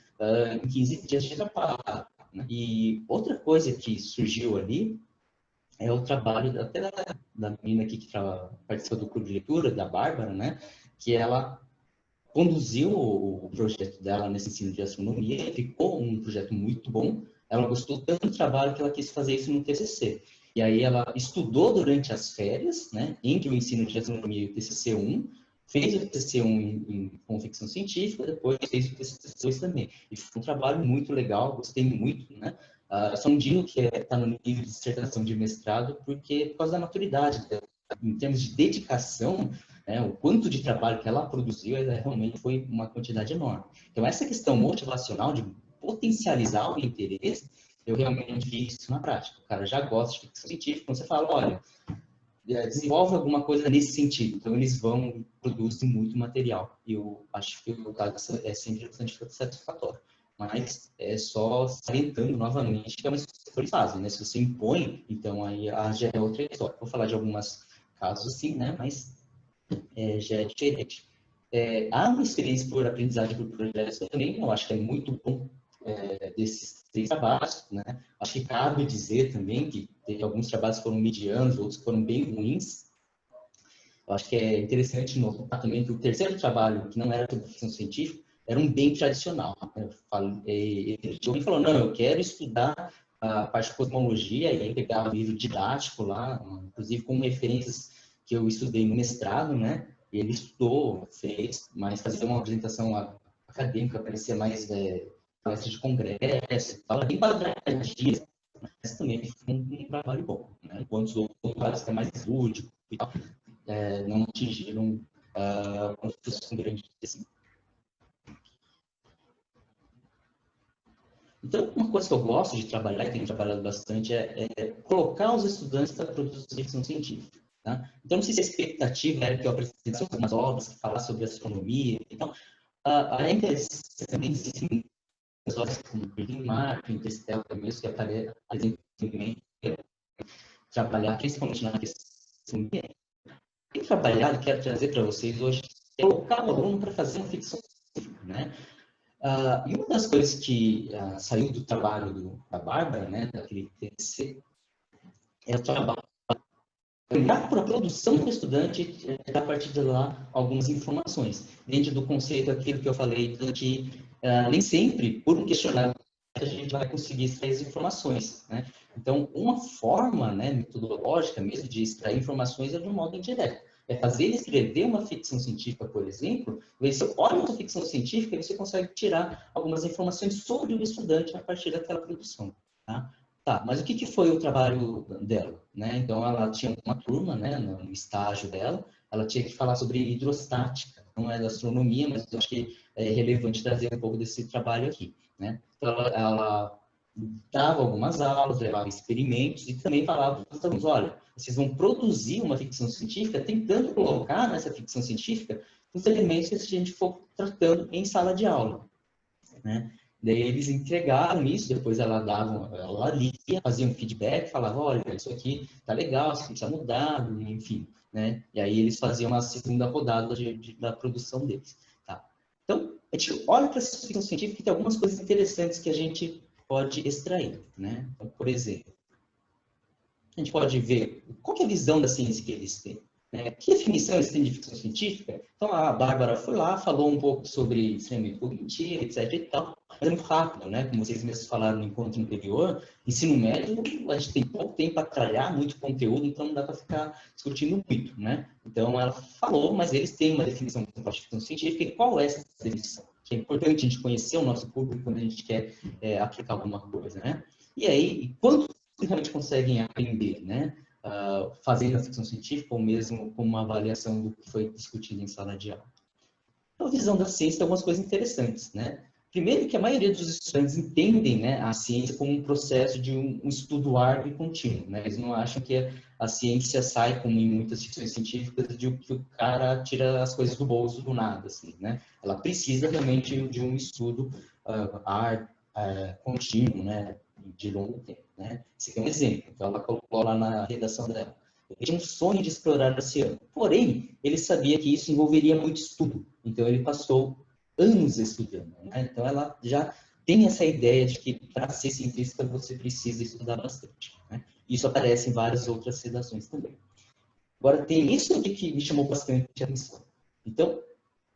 em 15 dias de trabalho. Né? E outra coisa que surgiu ali é o trabalho até da menina aqui que participou do clube de leitura, da Bárbara, né, que ela conduziu o projeto dela nesse ensino de astronomia, ficou um projeto muito bom. Ela gostou tanto do trabalho que ela quis fazer isso no TCC. E aí ela estudou durante as férias, né, entre o ensino de astronomia e o TCC-1, fez o TCC-1 com ficção científica, depois fez o TCC-2 também. E foi um trabalho muito legal, gostei muito, né? Só não digo que está no nível de dissertação de mestrado, porque por causa da maturidade dela. Em termos de dedicação, né, o quanto de trabalho que ela produziu realmente foi uma quantidade enorme. Então, essa questão motivacional de potencializar o interesse, eu realmente vi isso na prática. O cara já gosta de ficção científica, quando você fala, olha, desenvolve alguma coisa nesse sentido. Então, eles vão produzir muito material. E eu acho que o resultado é sempre bastante satisfatório. Mas é só salientando novamente que é uma escolha que eles fazem, né? Se você impõe, então aí já é outra história. Vou falar de alguns casos assim, né? Mas já é diferente. Há uma experiência por aprendizagem por projetos também, eu acho que é muito bom desses 3 trabalhos, né? Acho que cabe dizer também que teve alguns trabalhos que foram medianos, outros foram bem ruins. Eu acho que é interessante notar também que o terceiro trabalho, que não era sobre ficção científica, era um bem tradicional. Ele falou, não, eu quero estudar a parte de cosmologia, e aí pegava um livro didático lá, inclusive com referências que eu estudei no mestrado, né? E ele estudou, fez, mas fazia uma apresentação acadêmica, parecia mais palestra de congresso, fala bem quadradinhas, mas também foi um trabalho bom, né? Enquanto os outros trabalhos que é mais lúdico e tal, não atingiram uma discussão grande assim. Então, uma coisa que eu gosto de trabalhar, e tenho trabalhado bastante, é colocar os estudantes para produzir ficção científica. Tá? Então, não sei se a expectativa era que eu apresentasse algumas obras que falassem sobre astronomia. Então, a interessante também existem obras como Green Mark, Interstellar, mesmo que aparentemente trabalhar principalmente na questão e trabalhar, quero trazer para vocês hoje, é colocar o aluno para fazer uma ficção científica, né? E uma das coisas que saiu do trabalho da Bárbara, né, daquele TCC, é o trabalho olhar para a produção do estudante a partir de lá algumas informações. Dentro do conceito, aquilo que eu falei, de que nem sempre, por um questionário, a gente vai conseguir extrair as informações. Né? Então, uma forma, né, metodológica mesmo de extrair informações é de um modo indireto. É fazer ele escrever uma ficção científica, por exemplo, você olha uma ficção científica e você consegue tirar algumas informações sobre o estudante a partir daquela produção. Tá? Tá, mas o que foi o trabalho dela? Né? Então, ela tinha uma turma, né, no estágio dela, ela tinha que falar sobre hidrostática. Não é da astronomia, mas eu acho que é relevante trazer um pouco desse trabalho aqui. Né? Então, ela dava algumas aulas, levava experimentos e também falava para os alunos, olha, vocês vão produzir uma ficção científica tentando colocar nessa ficção científica os elementos que a gente for tratando em sala de aula. Né? Daí eles entregaram isso, depois ela lia, fazia um feedback, falava, olha, isso aqui tá legal, isso precisa mudar, enfim. Né? E aí eles faziam uma segunda rodada da produção deles. Tá? Então, a gente olha para essa ficção científica e tem algumas coisas interessantes que a gente pode extrair. Né? Então, por exemplo, a gente pode ver qual que é a visão da ciência que eles têm. Né? Que definição eles têm de ficção científica? Então, a Bárbara foi lá, falou um pouco sobre extremamente cognitivo, etc. e tal, mas é muito rápido, né? Como vocês mesmos falaram no encontro anterior, ensino médio, a gente tem pouco tempo para trabalhar, muito conteúdo, então não dá para ficar discutindo muito, né? Então, ela falou, mas eles têm uma definição de ficção científica, e qual é essa definição? Que é importante a gente conhecer o nosso público quando a gente quer aplicar alguma coisa, né? E aí, quando realmente conseguem aprender, né? Fazendo a ficção científica ou mesmo com uma avaliação do que foi discutido em sala de aula. Então, a visão da ciência tem algumas coisas interessantes, né? Primeiro que a maioria dos estudantes entendem, né, a ciência como um processo de um estudo árduo e contínuo, né? Eles não acham que a ciência sai, como em muitas ficções científicas, de que o cara tira as coisas do bolso do nada, assim, né? Ela precisa realmente de um estudo contínuo, né, de longo tempo, né? Esse aqui é um exemplo. Então, ela colocou lá na redação dela. Ele tinha um sonho de explorar o oceano. Porém, ele sabia que isso envolveria muito estudo. Então, ele passou anos estudando. Né? Então, ela já tem essa ideia de que, para ser cientista, você precisa estudar bastante. Né? Isso aparece em várias outras redações também. Agora, tem isso aqui que me chamou bastante atenção. Então,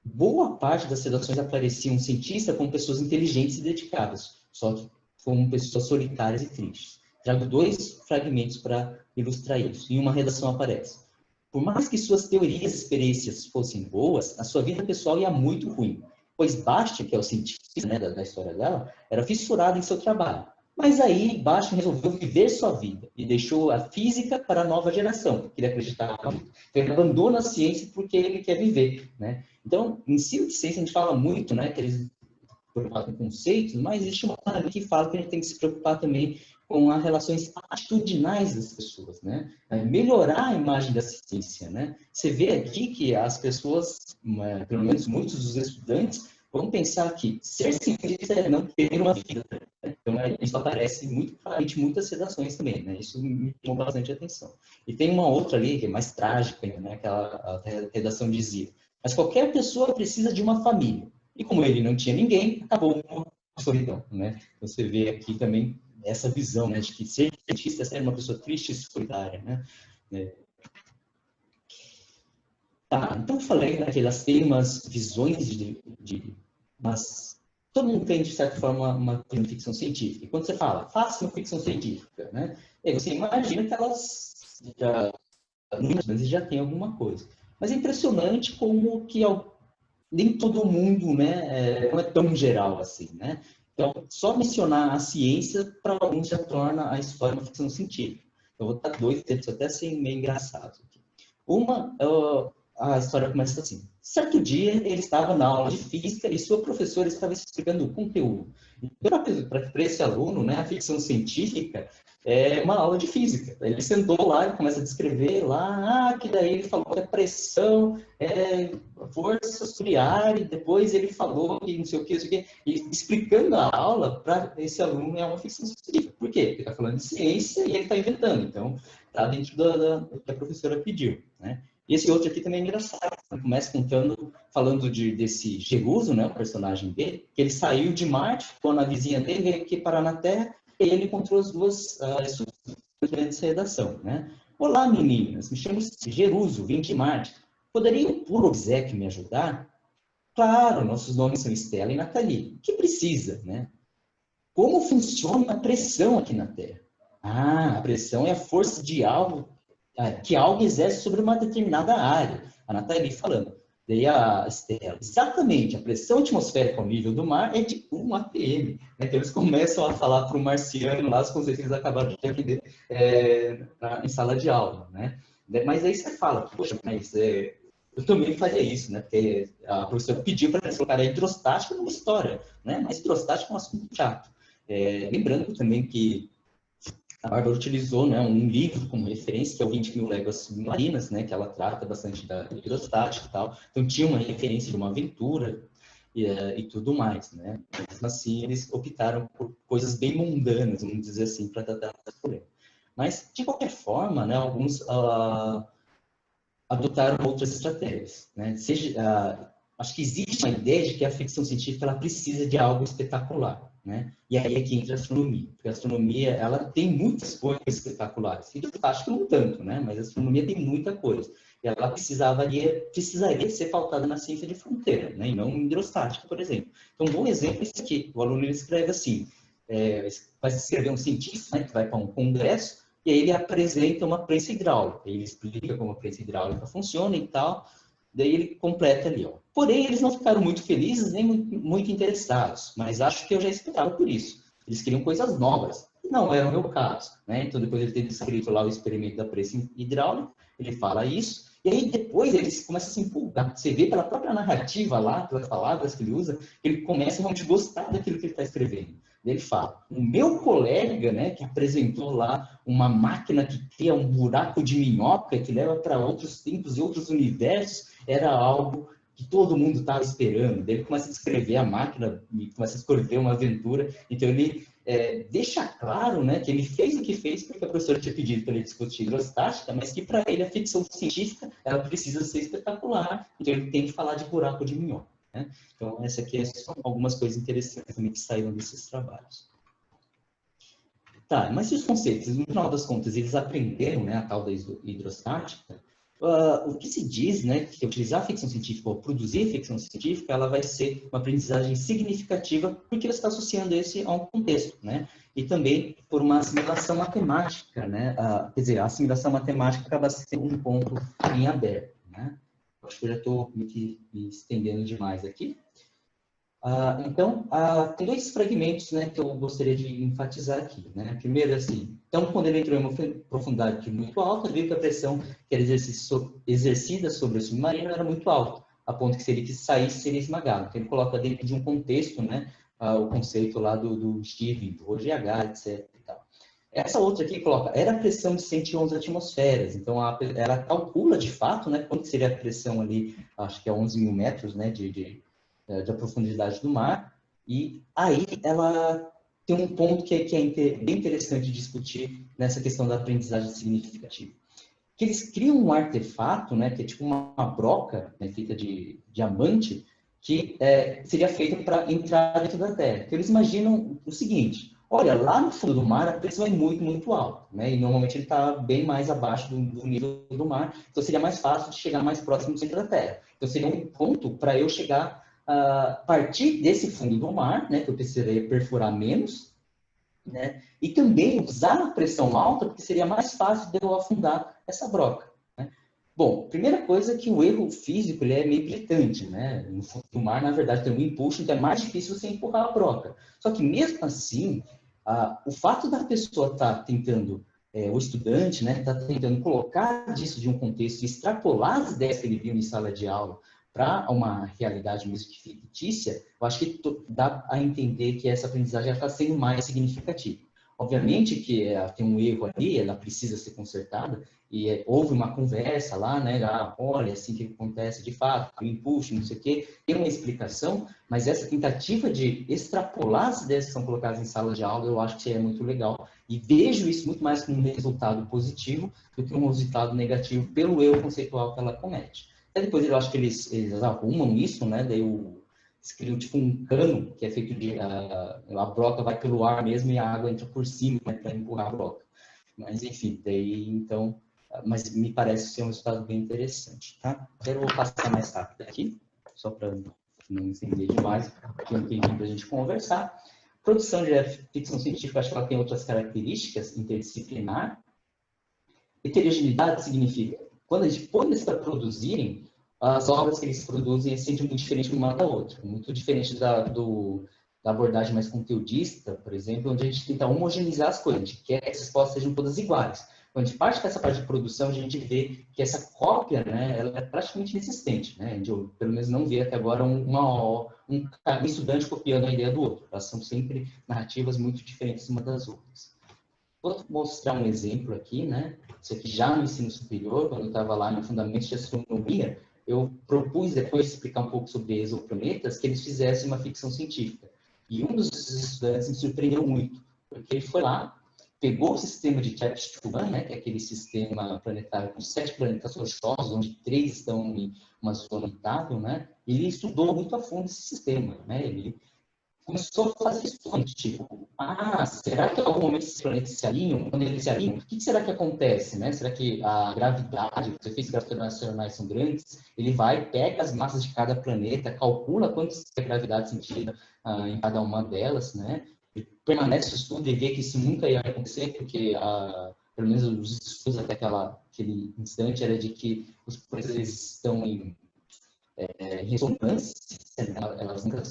boa parte das redações apareciam cientistas como pessoas inteligentes e dedicadas, só que como pessoas solitárias e tristes. Trago 2 fragmentos para ilustrar isso. Em uma redação aparece: por mais que suas teorias e experiências fossem boas, a sua vida pessoal ia muito ruim, pois Bastian, que é o cientista, né, da história dela, era fissurado em seu trabalho. Mas aí Bastian resolveu viver sua vida e deixou a física para a nova geração, porque ele acreditava muito. Então, ele abandona a ciência porque ele quer viver, né? Então, em ensino de ciência, a gente fala muito, né, que eles preocupar com conceitos, mas existe uma área que fala que a gente tem que se preocupar também com as relações atitudinais das pessoas, né? Melhorar a imagem da ciência, né? Você vê aqui que as pessoas, pelo menos muitos dos estudantes, vão pensar que ser cientista é não ter uma vida. Né? Então, isso aparece muito claramente em muitas redações também, né? Isso me chamou bastante atenção. E tem uma outra ali, que é mais trágica, né? Aquela redação dizia: mas qualquer pessoa precisa de uma família. E como ele não tinha ninguém, acabou com a solidão, né? Você vê aqui também essa visão, né, de que ser cientista é ser uma pessoa triste e solitária, né? Tá, então eu falei, né, que elas têm umas visões mas todo mundo tem, de certa forma, uma ficção científica. E quando você fala, faça uma ficção científica, né? E aí você imagina que elas já têm alguma coisa. Mas é impressionante como que nem todo mundo, né, não é tão geral assim, né? Então, só mencionar a ciência, para alguns já torna a história uma ficção científica. Eu vou dar 2 exemplos até assim, meio engraçados. Uma, a história começa assim: certo dia, ele estava na aula de física e sua professora estava explicando o conteúdo. Então, para esse aluno, né, a ficção científica é uma aula de física. Ele sentou lá e começa a descrever lá, que daí ele falou que a pressão é força sobre ar, e depois ele falou que não sei o que, e explicando a aula para esse aluno é uma ficção científica. Por quê? Porque ele está falando de ciência e ele está inventando. Então, está dentro do que a professora pediu, né? E esse outro aqui também é engraçado. Começa falando desse Geruso, né, o personagem dele, que ele saiu de Marte, ficou na vizinha dele, veio aqui parar na Terra, e ele encontrou as duas estudantes de redação, né? Olá, meninas, me chamo Geruso, vim de Marte. Poderiam, por obséquio, me ajudar? Claro, nossos nomes são Estela e Nathalie. O que precisa, né? Como funciona a pressão aqui na Terra? A pressão é a força de algo que algo exerce sobre uma determinada área. A Nathalie falando. Daí a Estela, exatamente, a pressão atmosférica ao nível do mar é de 1 atm. Então eles começam a falar para o marciano lá, as conceitos que eles acabaram de aprender em sala de aula, né? Mas aí você fala, poxa, mas eu também faria isso, né? Porque a professora pediu para eles colocarem a hidrostática numa história, né? Mas hidrostática é um assunto chato. Lembrando também que a Bárbara utilizou, né, um livro como referência, que é o 20.000 Léguas Submarinas, né, que ela trata bastante da hidrostática e tal. Então, tinha uma referência de uma aventura e tudo mais, né? Mesmo assim, eles optaram por coisas bem mundanas, vamos dizer assim, para tratar esse problema. Mas, de qualquer forma, né, alguns adotaram outras estratégias, né? Acho que existe uma ideia de que a ficção científica ela precisa de algo espetacular, né? E aí é que entra a astronomia, porque a astronomia ela tem muitas coisas espetaculares. Acho que não tanto, né? Mas a astronomia tem muita coisa. E ela precisaria ser pautada na ciência de fronteira, né? E não em hidrostática, por exemplo. Então, um bom exemplo é esse aqui. O aluno ele escreve assim, vai escrever um cientista, né, que vai para um congresso, e aí ele apresenta uma prensa hidráulica. Ele explica como a prensa hidráulica funciona e tal. Daí ele completa ali, ó. Porém, eles não ficaram muito felizes nem muito interessados, mas acho que eu já esperava por isso. Eles queriam coisas novas. Não era o meu caso, né? Então, depois ele ter descrito lá o experimento da prensa hidráulica, ele fala isso, e aí depois ele começa a se empolgar. Você vê pela própria narrativa lá, pelas palavras que ele usa, que ele começa a realmente gostar daquilo que ele está escrevendo. Ele fala, o meu colega, né, que apresentou lá uma máquina que cria um buraco de minhoca que leva para outros tempos e outros universos, era algo que todo mundo estava esperando. Daí ele começa a descrever a máquina, começa a escrever uma aventura. Então ele deixa claro, né, que ele fez o que fez porque a professora tinha pedido para ele discutir hidrostática, mas que para ele a ficção científica ela precisa ser espetacular. Então ele tem que falar de buraco de minhoca. Né? Então, essa aqui são algumas coisas interessantes também que saíram desses trabalhos. Tá, mas se os conceitos, no final das contas, eles aprenderam, né, a tal da hidrostática, o que se diz, né, que utilizar a ficção científica ou produzir ficção científica, ela vai ser uma aprendizagem significativa porque você está associando esse a um contexto, né? E também por uma assimilação matemática, né? Quer dizer, a assimilação matemática acaba sendo um ponto em aberto, né? Acho que eu já estou me estendendo demais aqui. Então, tem dois fragmentos, né, que eu gostaria de enfatizar aqui. Né? Primeiro, assim, então, quando ele entrou em uma profundidade muito alta, viu que a pressão que era exercida sobre o submarino era muito alta, a ponto que se ele saísse, seria esmagado. Então, ele coloca dentro de um contexto, né, o conceito lá do Steve, do OGH, etc. E tal. Essa outra aqui coloca, era a pressão de 111 atmosferas, então ela calcula de fato, né, quanto seria a pressão ali, acho que é 11 mil metros, né, da profundidade do mar, e aí ela tem um ponto que é bem interessante discutir nessa questão da aprendizagem significativa. Que eles criam um artefato, né, que é tipo uma broca, né, feita de diamante, que seria feita para entrar dentro da Terra. Então, eles imaginam o seguinte, olha, lá no fundo do mar a pressão é muito, muito alta, né, e normalmente ele está bem mais abaixo do nível do mar, então seria mais fácil de chegar mais próximo do centro da Terra. Então seria um ponto para eu chegar a partir desse fundo do mar, né, que eu precisaria perfurar menos, né, e também usar a pressão alta, porque seria mais fácil de eu afundar essa broca. Né? Bom, primeira coisa é que o erro físico ele é meio gritante. Né? No fundo do mar, na verdade, tem um impulso, então é mais difícil você empurrar a broca. Só que mesmo assim, o fato da pessoa estar tentando, o estudante, né, está tentando colocar disso de um contexto, extrapolar as ideias que ele viu em sala de aula, para uma realidade mesmo fictícia, eu acho que dá a entender que essa aprendizagem está sendo mais significativa. Obviamente que tem um erro ali, ela precisa ser consertada, e houve uma conversa lá, né, olha, assim que acontece de fato, o impulso, não sei o quê, tem uma explicação, mas essa tentativa de extrapolar as ideias que são colocadas em sala de aula, eu acho que é muito legal, e vejo isso muito mais como um resultado positivo do que um resultado negativo pelo erro conceitual que ela comete. Até depois eu acho que eles arrumam isso, né? Daí eles criam tipo um cano que é feito de... a broca vai pelo ar mesmo e a água entra por cima, né, para empurrar a broca. Mas enfim, daí então... Mas me parece ser um resultado bem interessante, tá? Eu vou passar mais rápido aqui, só para não entender demais, porque não tem tempo para a gente conversar. Produção de ficção científica, acho que ela tem outras características interdisciplinar. Heterogeneidade significa, quando a gente põe eles para produzirem, as obras que eles produzem é sempre muito diferente uma da outra. Muito diferente da abordagem mais conteudista, por exemplo, onde a gente tenta homogeneizar as coisas, a gente quer que as respostas sejam todas iguais. Quando a gente parte dessa parte de produção, a gente vê que essa cópia, né, ela é praticamente inexistente. Né? A gente, pelo menos, não vê até agora um estudante copiando a ideia do outro. Elas são sempre narrativas muito diferentes uma das outras. Vou mostrar um exemplo aqui, né? Isso aqui já no ensino superior, quando eu estava lá no Fundamentos de Astronomia, eu propus depois de explicar um pouco sobre exoplanetas, que eles fizessem uma ficção científica. E um dos estudantes me surpreendeu muito, porque ele foi lá, pegou o sistema de Cepheid-Turan, né, que é aquele sistema planetário com 7 planetas rochosos, onde 3 estão em uma zona habitável, né? E ele estudou muito a fundo esse sistema, né? Ele começou a fazer questões, tipo, será que em algum momento esses planetas se alinham? Quando eles se alinham, o que será que acontece, né? Será que a gravidade, os efeitos gravitacionais são grandes? Ele vai, pega as massas de cada planeta, calcula quanto é a gravidade sentida em cada uma delas, né? E permanece o estudo e vê que isso nunca ia acontecer, porque pelo menos os estudos até aquele instante era de que os planetas estão em ressonância, elas nunca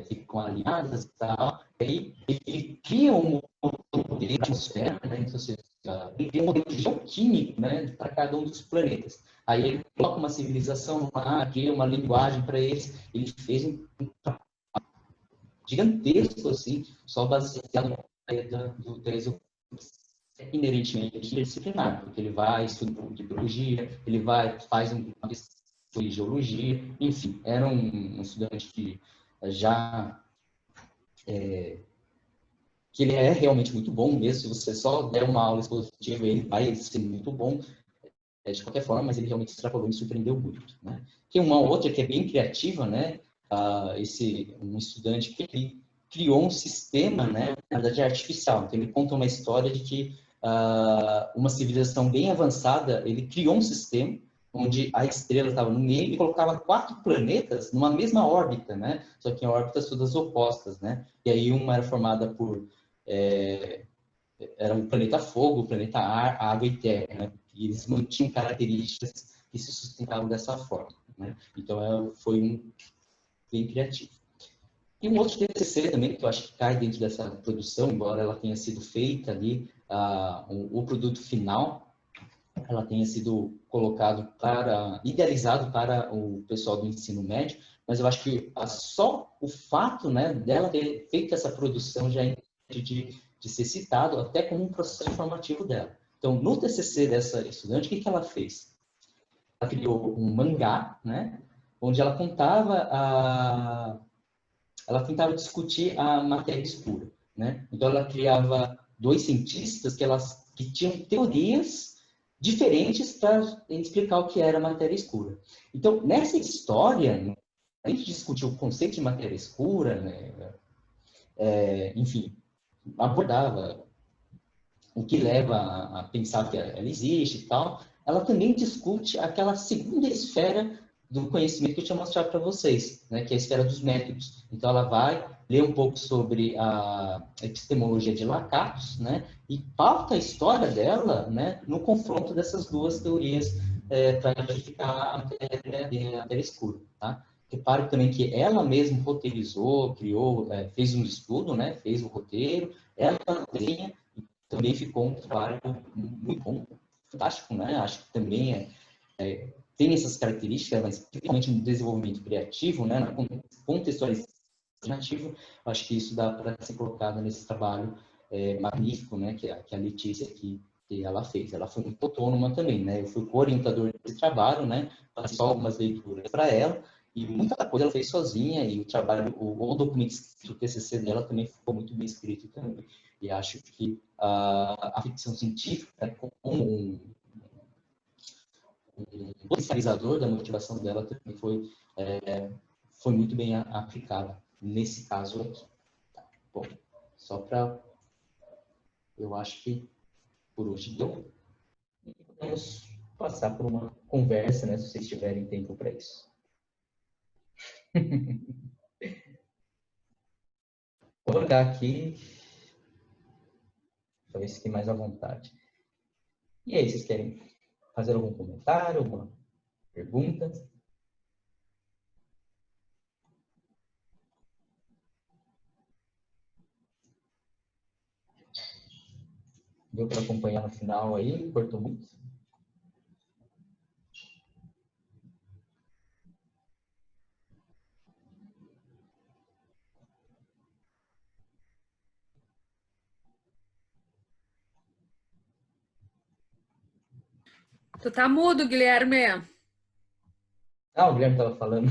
ficam alinhadas e tal. E aí ele cria um modelo de atmosfera, né? Então, ele cria um modelo geoquímico, né, para cada um dos planetas. Aí ele coloca uma civilização lá, cria uma linguagem para eles. Ele fez um gigantesco, assim, só baseado na ideia do inerentemente interdisciplinar, porque ele vai estudar um pouco de biologia, ele vai, faz uma de geologia, enfim, era um estudante que já que ele é realmente muito bom mesmo, se você só der uma aula expositiva, ele vai ser muito bom, de qualquer forma, mas ele realmente extrapolou e me surpreendeu muito. Né? Tem uma outra que é bem criativa, né? Um estudante que ele criou um sistema, né, na verdade artificial. Então, ele conta uma história de que uma civilização bem avançada, ele criou um sistema onde a estrela estava no meio e colocava 4 planetas numa mesma órbita, né? Só que em órbitas todas opostas, né? E aí uma era formada por era o planeta fogo, o planeta ar, água e terra, né? E eles mantinham características que se sustentavam dessa forma, né? Então foi bem criativo. E um outro TCC também, que eu acho que cai dentro dessa produção, embora ela tenha sido feita ali, o produto final, ela tenha sido idealizado para o pessoal do ensino médio, mas eu acho que só o fato, né, dela ter feito essa produção já é de ser citado até como um processo formativo dela. Então, no TCC dessa estudante, o que ela fez? Ela criou um mangá, né, onde ela tentava discutir a matéria escura, né? Então ela criava 2 cientistas que tinham teorias diferentes para explicar o que era matéria escura. Então nessa história, a gente discutiu o conceito de matéria escura, né? Enfim, abordava o que leva a pensar que ela existe e tal. Ela também discute aquela segunda esfera do conhecimento que eu tinha mostrado para vocês, né, que é a esfera dos métodos. Então, ela vai ler um pouco sobre a epistemologia de Lakatos, né, e pauta a história dela, né, no confronto dessas duas teorias para identificar a matéria escura. Tá? Repare também que ela mesma roteirizou, criou, fez um estudo, né, fez o roteiro, ela desenha, também ficou um trabalho muito bom, fantástico, né? Acho que também tem essas características, mas principalmente no desenvolvimento criativo, né? Na contextualização criativa, acho que isso dá para ser colocado nesse trabalho magnífico, né? Que a Letícia aqui que ela fez. Ela foi muito autônoma também, né? Eu fui co-orientador desse trabalho, né? Passei só algumas leituras para ela e muita coisa ela fez sozinha e o trabalho, o documento escrito, o TCC dela também ficou muito bem escrito também. E acho que a ficção científica, como um potencializador da motivação dela, também foi muito bem aplicada nesse caso aqui. Tá? Bom, só para... Eu acho que por hoje deu. Podemos passar por uma conversa, né, se vocês tiverem tempo para isso. Vou colocar aqui, talvez fique mais à vontade. E aí, vocês querem fazer algum comentário, alguma pergunta? Deu para acompanhar no final aí? Cortou muito? Tu tá mudo, Guilherme. Ah, o Guilherme estava falando.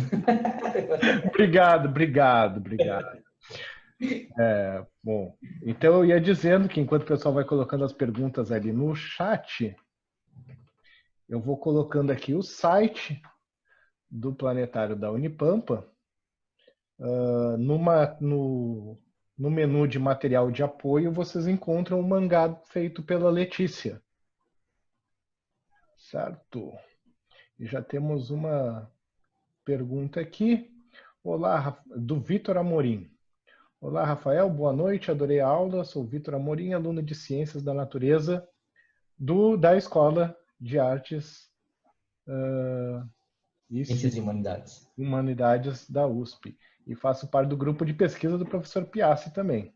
Obrigado. Bom, então eu ia dizendo que enquanto o pessoal vai colocando as perguntas ali no chat, eu vou colocando aqui o site do Planetário da Unipampa. No menu de material de apoio, vocês encontram um mangá feito pela Letícia. Certo? E já temos uma pergunta aqui. Olá, do Vitor Amorim. Olá, Rafael, boa noite, adorei a aula. Sou Vitor Amorim, aluno de Ciências da Natureza da Escola de Artes e Ciências e Humanidades. Humanidades da USP. E faço parte do grupo de pesquisa do professor Piassi também.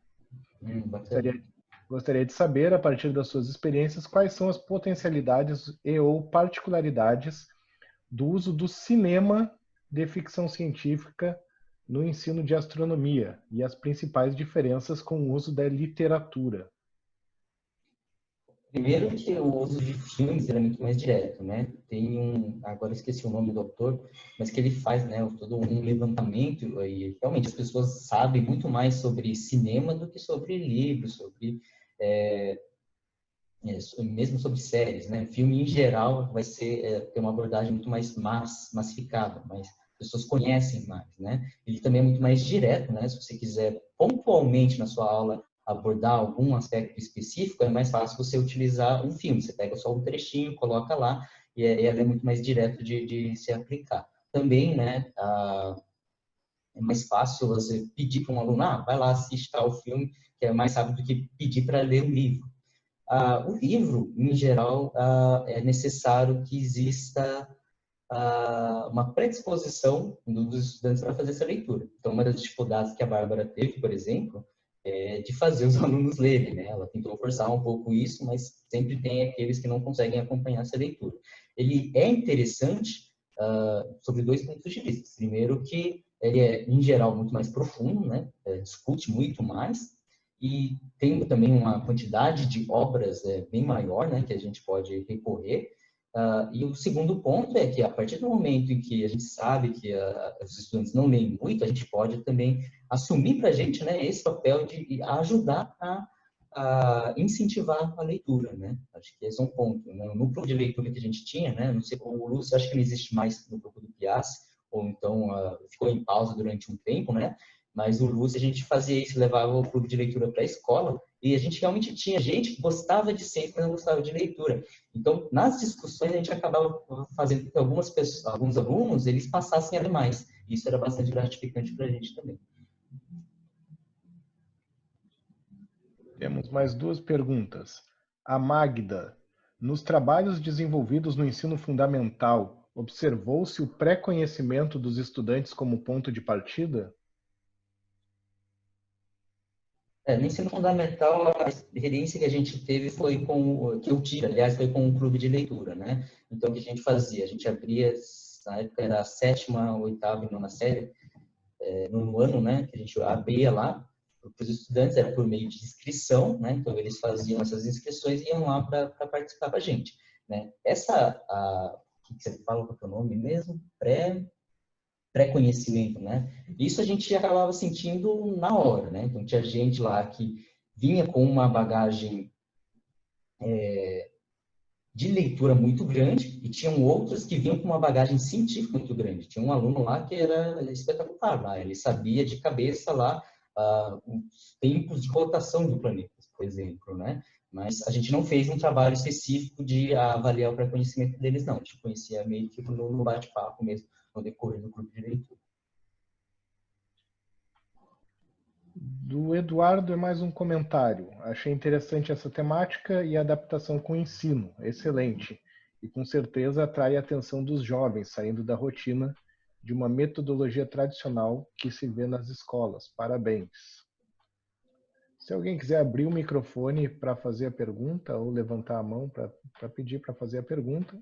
Gostaria de saber, a partir das suas experiências, quais são as potencialidades e ou particularidades do uso do cinema de ficção científica no ensino de astronomia e as principais diferenças com o uso da literatura. Primeiro que o uso de filmes era muito mais direto, né? Tem agora eu esqueci o nome do autor, mas que ele faz, né, todo um levantamento e realmente as pessoas sabem muito mais sobre cinema do que sobre livros, sobre mesmo sobre séries, né? Filme em geral vai ter uma abordagem muito mais massificada, mas as pessoas conhecem mais, né? Ele também é muito mais direto, né? Se você quiser pontualmente na sua aula abordar algum aspecto específico, é mais fácil você utilizar um filme. Você pega só um trechinho, coloca lá e ele é muito mais direto de se aplicar. Também, né? É mais fácil você pedir para um aluno, vai lá assistir tal filme, que é mais rápido do que pedir para ler um livro. O livro, em geral, é necessário que exista uma predisposição dos estudantes para fazer essa leitura. Então, uma das dificuldades que a Bárbara teve, por exemplo, é de fazer os alunos lerem, né? Ela tentou forçar um pouco isso, mas sempre tem aqueles que não conseguem acompanhar essa leitura. Ele é interessante sobre dois pontos de vista. Primeiro que ele é, em geral, muito mais profundo, né? Discute muito mais, e tem também uma quantidade de obras bem maior, né, que a gente pode recorrer. E o segundo ponto é que, a partir do momento em que a gente sabe que os estudantes não leem muito, a gente pode também assumir para a gente, né, esse papel de ajudar a incentivar a leitura, né? Acho que esse é um ponto. Né? No núcleo de leitura que a gente tinha, né, não sei, o Lúcio, acho que não existe mais no grupo do Piassi, ou então ficou em pausa durante um tempo, né? Mas o Lúcio, a gente fazia isso, levava o clube de leitura para a escola, e a gente realmente tinha gente que gostava de ciência, mas não gostava de leitura. Então, nas discussões, a gente acabava fazendo com que algumas pessoas, alguns alunos, eles passassem a ler mais. Isso era bastante gratificante para a gente também. Temos mais duas perguntas. A Magda, nos trabalhos desenvolvidos no ensino fundamental, observou-se o pré-conhecimento dos estudantes como ponto de partida? No ensino fundamental, a experiência que a gente teve foi que eu tive, aliás, foi com um clube de leitura, né? Então, o que a gente fazia? A gente abria, na época era a sétima, oitava e nona série, no ano, né? Que a gente abria lá para os estudantes, era por meio de inscrição, né? Então, eles faziam essas inscrições e iam lá para participar com a gente, né? O que você fala, qual é o nome mesmo? Pré-conhecimento, né? Isso a gente acabava sentindo na hora, né? Então, tinha gente lá que vinha com uma bagagem de leitura muito grande e tinham outros que vinham com uma bagagem científica muito grande. Tinha um aluno lá que era espetacular, lá. Ele sabia de cabeça lá os tempos de rotação do planeta, por exemplo, né? Mas a gente não fez um trabalho específico de avaliar o pré-conhecimento deles, não. A gente conhecia meio que no bate-papo mesmo, no decorrer do grupo de leitura. Do Eduardo é mais um comentário. Achei interessante essa temática e a adaptação com o ensino. Excelente. E com certeza atrai a atenção dos jovens, saindo da rotina de uma metodologia tradicional que se vê nas escolas. Parabéns. Se alguém quiser abrir o microfone para fazer a pergunta ou levantar a mão para pedir para fazer a pergunta,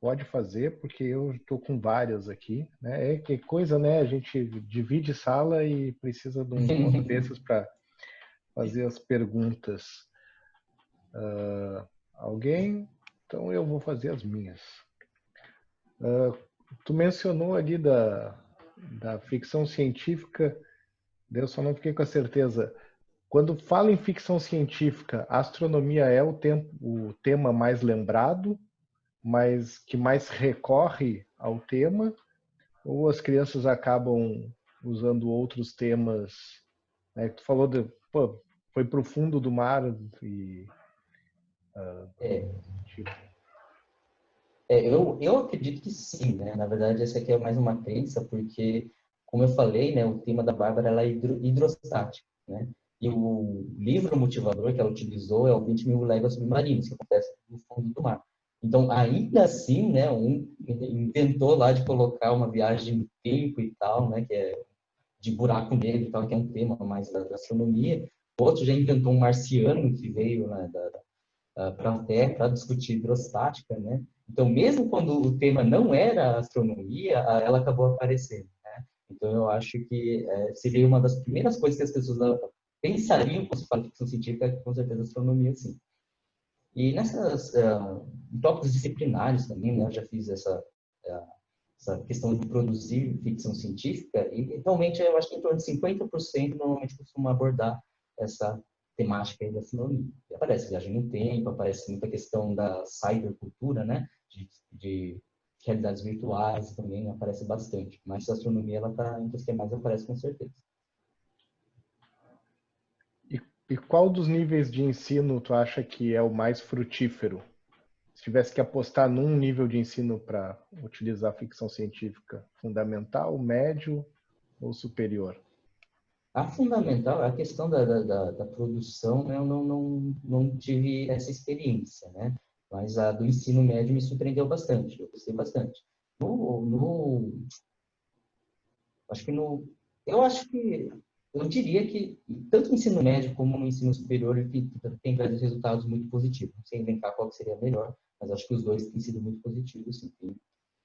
pode fazer, porque eu estou com várias aqui. Né? É que coisa, né? A gente divide sala e precisa de um encontro desses para fazer as perguntas. Alguém? Então eu vou fazer as minhas. Tu mencionou ali da ficção científica, eu só não fiquei com a certeza. Quando fala em ficção científica, a astronomia é o tema mais lembrado, mas que mais recorre ao tema, ou as crianças acabam usando outros temas, né? Tu falou foi para o fundo do mar e tipo. Eu acredito que sim, né? Na verdade, essa aqui é mais uma crença, porque, como eu falei, né, o tema da Bárbara ela é hidrostática, né? E o livro motivador que ela utilizou é o 20.000 Léguas Submarinas, que acontece no fundo do mar. Então, ainda assim, né, um inventou lá de colocar uma viagem no tempo e tal, né, que é de buraco negro e tal, que é um tema mais da astronomia. Outro já inventou um marciano que veio, né, para a Terra para discutir hidrostática, né? Então, mesmo quando o tema não era astronomia, ela acabou aparecendo, né? Então, eu acho que seria uma das primeiras coisas que as pessoas pensariam quando se fala de ficção científica, com certeza astronomia, sim. E nessas tópicos disciplinares também, né? Eu já fiz essa questão de produzir ficção científica e realmente eu acho que em torno de 50% normalmente costuma abordar essa temática aí da astronomia. Aparece viagem no tempo, aparece muita questão da cybercultura, né? De realidades virtuais também aparece bastante. Mas a astronomia, ela está entre as que mais aparece com certeza. E qual dos níveis de ensino tu acha que é o mais frutífero? Se tivesse que apostar num nível de ensino para utilizar ficção científica, fundamental, médio ou superior? A fundamental é a questão da produção, né? Eu não tive essa experiência, né? Mas a do ensino médio me surpreendeu bastante, eu gostei bastante. Acho que eu diria que tanto o ensino médio como o ensino superior tem trazido resultados muito positivos. Não sei inventar qual que seria melhor, mas acho que os dois têm sido muito positivos, sim. Tem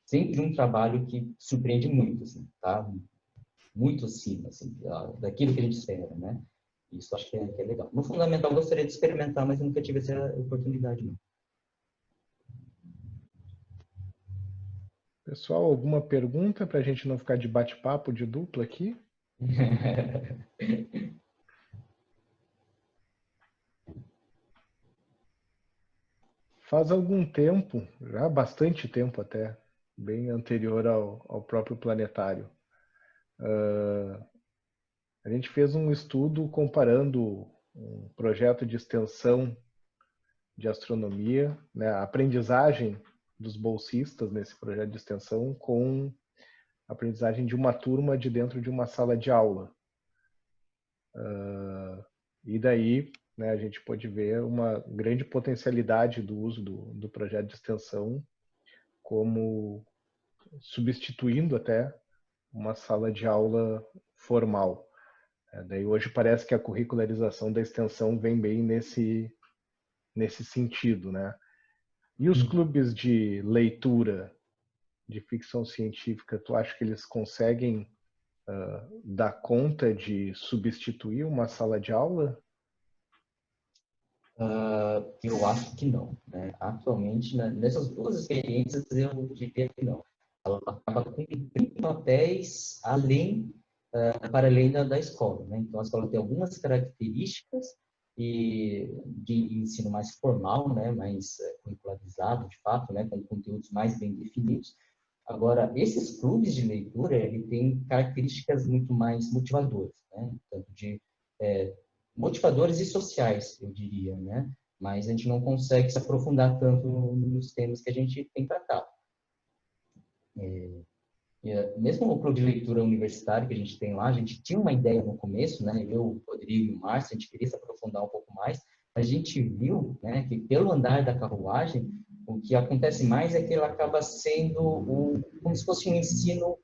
sempre um trabalho que surpreende muito, assim, tá? Muito acima, assim, daquilo que a gente espera, né? Isso acho que é legal. No fundamental, eu gostaria de experimentar, mas eu nunca tive essa oportunidade, não. Pessoal, alguma pergunta para a gente não ficar de bate-papo de dupla aqui? Faz algum tempo, já bastante tempo até, bem anterior ao próprio planetário, a gente fez um estudo comparando um projeto de extensão de astronomia, né, a aprendizagem dos bolsistas nesse projeto de extensão com a aprendizagem de uma turma de dentro de uma sala de aula. E daí, né, a gente pode ver uma grande potencialidade do uso do projeto de extensão como substituindo até uma sala de aula formal. Daí hoje parece que a curricularização da extensão vem bem nesse sentido, né? E os clubes de leitura de ficção científica, tu acha que eles conseguem dar conta de substituir uma sala de aula? Eu acho que não, né? Atualmente, né, nessas duas experiências, eu diria que não. Ela acaba cumprindo papéis para além da escola, né? Então, a escola tem algumas características de ensino mais formal, né? Mais curricularizado, de fato, né? Com conteúdos mais bem definidos. Agora, esses clubes de leitura, ele tem características muito mais motivadoras, né? Tanto de motivadores e sociais, eu diria, né? Mas a gente não consegue se aprofundar tanto nos temas que a gente tem tratado. Mesmo o clube de leitura universitário que a gente tem lá, a gente tinha uma ideia no começo, né? Eu, o Rodrigo e o Márcio, a gente queria se aprofundar um pouco mais, mas a gente viu, né, que pelo andar da carruagem, o que acontece mais é que ele acaba sendo como se fosse um ensino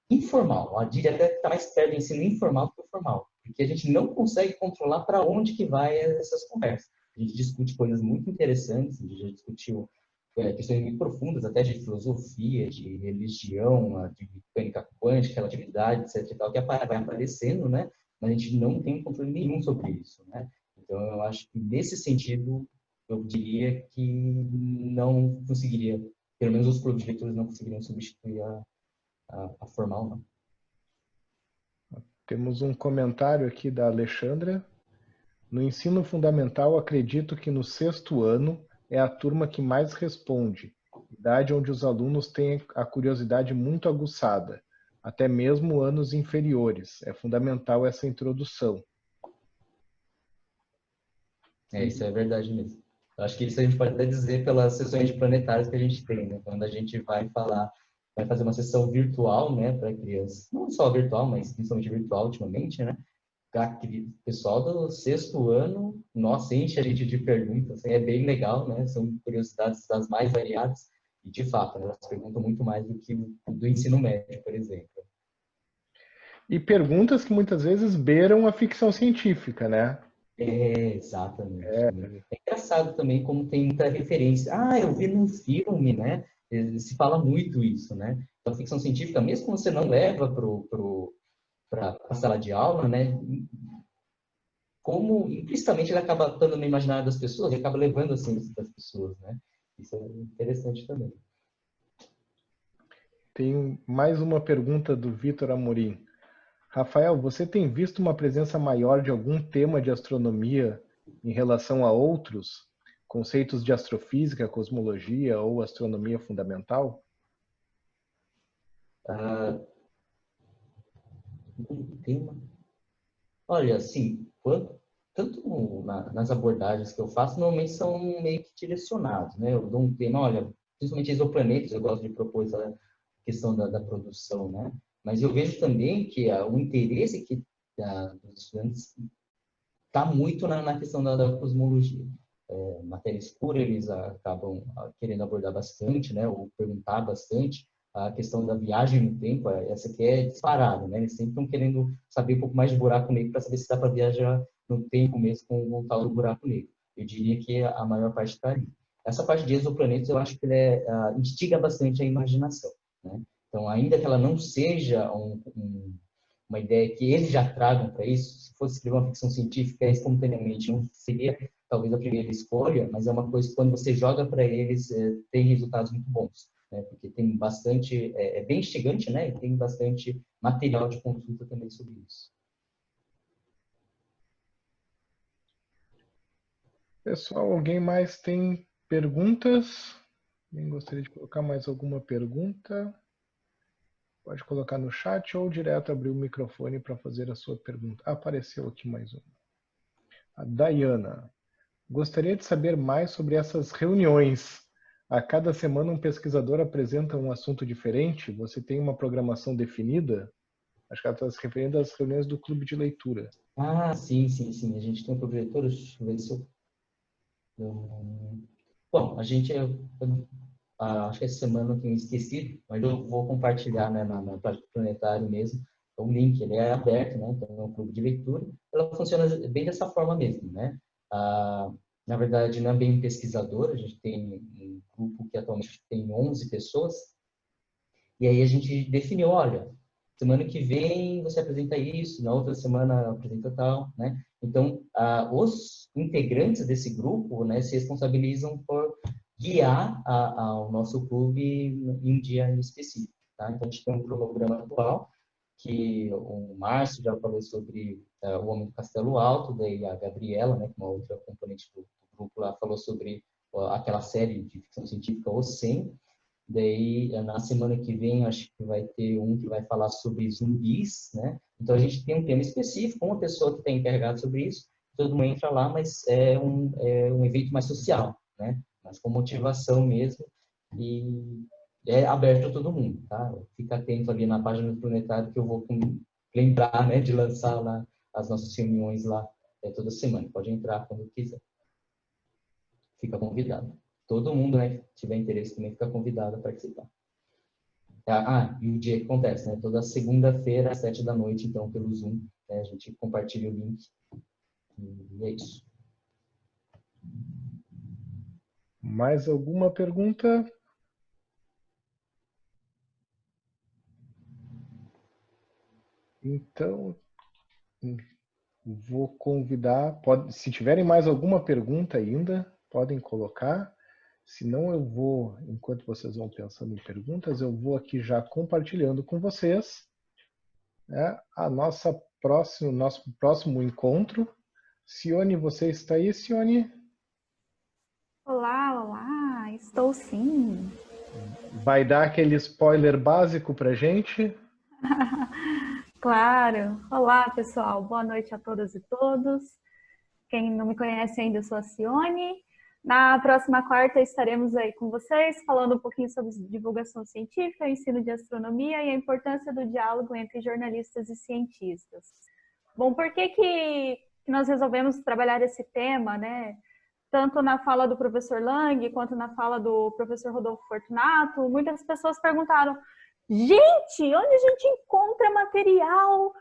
informal. Eu diria até que está mais perto do ensino informal do que o formal, porque a gente não consegue controlar para onde que vai essas conversas. A gente discute coisas muito interessantes, a gente já discutiu questões muito profundas, até de filosofia, de religião, de mecânica quântica, relatividade, etc. E tal, que vai aparecendo, né? Mas a gente não tem controle nenhum sobre isso, né? Então, eu acho que nesse sentido, eu diria que não conseguiria, pelo menos os clubes de leituras não conseguiriam substituir a formal, não. Temos um comentário aqui da Alexandra. No ensino fundamental, acredito que no 6º ano é a turma que mais responde, idade onde os alunos têm a curiosidade muito aguçada, até mesmo anos inferiores. É fundamental essa introdução. Isso é verdade mesmo. Eu acho que isso a gente pode até dizer pelas sessões de planetários que a gente tem, né? Quando a gente vai fazer uma sessão virtual, né, para crianças, não só virtual, mas principalmente virtual ultimamente, né? O pessoal do 6º ano, nossa, enche a gente de perguntas, é bem legal, né? São curiosidades das mais variadas e, de fato, elas perguntam muito mais do que do ensino médio, por exemplo. E perguntas que muitas vezes beiram a ficção científica, né? Exatamente. É engraçado também como tem muita referência. Ah, eu vi num filme, né? Se fala muito isso, né? Então, a ficção científica, mesmo que você não leva para a sala de aula, né? Como implicitamente ele acaba estando no imaginário das pessoas e acaba levando assim das pessoas, né? Isso é interessante também. Tem mais uma pergunta do Vitor Amorim. Rafael, você tem visto uma presença maior de algum tema de astronomia em relação a outros conceitos de astrofísica, cosmologia ou astronomia fundamental? Um tema. Olha, assim, tanto nas abordagens que eu faço, normalmente são meio que direcionados, né? Eu dou um tema, olha, principalmente exoplanetas, eu gosto de propor essa questão da produção, né? Mas eu vejo também que o interesse dos estudantes está muito na questão da cosmologia. Matéria escura, eles acabam querendo abordar bastante, né? Ou perguntar bastante. A questão da viagem no tempo, essa aqui é disparada, né? Eles sempre estão querendo saber um pouco mais de buraco negro para saber se dá para viajar no tempo mesmo com o tal do buraco negro. Eu diria que a maior parte está ali. Essa parte de exoplanetas, eu acho que instiga bastante a imaginação, né? Então, ainda que ela não seja uma ideia que eles já tragam para isso, se fosse escrever uma ficção científica espontaneamente, não seria talvez a primeira escolha, mas é uma coisa que quando você joga para eles, tem resultados muito bons, né? Porque tem bastante, é bem instigante, né? E tem bastante material de consulta também sobre isso. Pessoal, alguém mais tem perguntas? Alguém gostaria de colocar mais alguma pergunta? Pode colocar no chat ou direto abrir o microfone para fazer a sua pergunta. Apareceu aqui mais uma. A Dayana. Gostaria de saber mais sobre essas reuniões. A cada semana um pesquisador apresenta um assunto diferente? Você tem uma programação definida? Acho que ela está se referindo às reuniões do clube de leitura. Ah, sim, sim, sim. A gente tem um projetor, deixa eu ver se eu... Bom, a gente, acho que essa semana eu tenho esquecido, mas eu vou compartilhar, né, na página do Planetário mesmo, o link, ele é aberto, né, então é um clube de leitura, ela funciona bem dessa forma mesmo, né, na verdade não é bem um pesquisador, a gente tem um grupo que atualmente tem 11 pessoas, e aí a gente definiu, olha, semana que vem você apresenta isso, na outra semana apresenta tal, né, então os integrantes desse grupo, né, se responsabilizam por guiar ao nosso clube em um dia específico. Tá? Então, a gente tem um cronograma atual, que o Márcio já falou sobre o Homem do Castelo Alto, daí a Gabriela, né, uma outra componente do grupo lá, falou sobre aquela série de ficção científica, O 100. Daí, na semana que vem, acho que vai ter um que vai falar sobre zumbis, né? Então, a gente tem um tema específico, uma pessoa que está encarregada sobre isso, todo mundo entra lá, mas é um evento mais social, né? Mas com motivação mesmo. E É aberto a todo mundo, tá? Fica atento ali na página do Planetário que eu vou lembrar, né, de lançar lá as nossas reuniões lá toda semana. Pode entrar quando quiser. Fica convidado. Todo mundo, né, que tiver interesse também fica convidado a participar. E o dia que acontece, né? Toda segunda-feira, às 7 da noite, então, pelo Zoom, né, a gente compartilha o link. E é isso. Mais alguma pergunta? Então, vou convidar, se tiverem mais alguma pergunta ainda, podem colocar. Se não, eu vou, enquanto vocês vão pensando em perguntas, eu vou aqui já compartilhando com vocês, né, nosso próximo encontro. Sione, você está aí, Sione? Olá, olá, estou sim. Vai dar aquele spoiler básico para gente? Claro. Olá, pessoal. Boa noite a todas e todos. Quem não me conhece ainda, eu sou a Cione. Na próxima quarta estaremos aí com vocês, falando um pouquinho sobre divulgação científica, ensino de astronomia e a importância do diálogo entre jornalistas e cientistas. Bom, por que nós resolvemos trabalhar esse tema, né? Tanto na fala do professor Lang, quanto na fala do professor Rodolfo Fortunato, muitas pessoas perguntaram: gente, onde a gente encontra material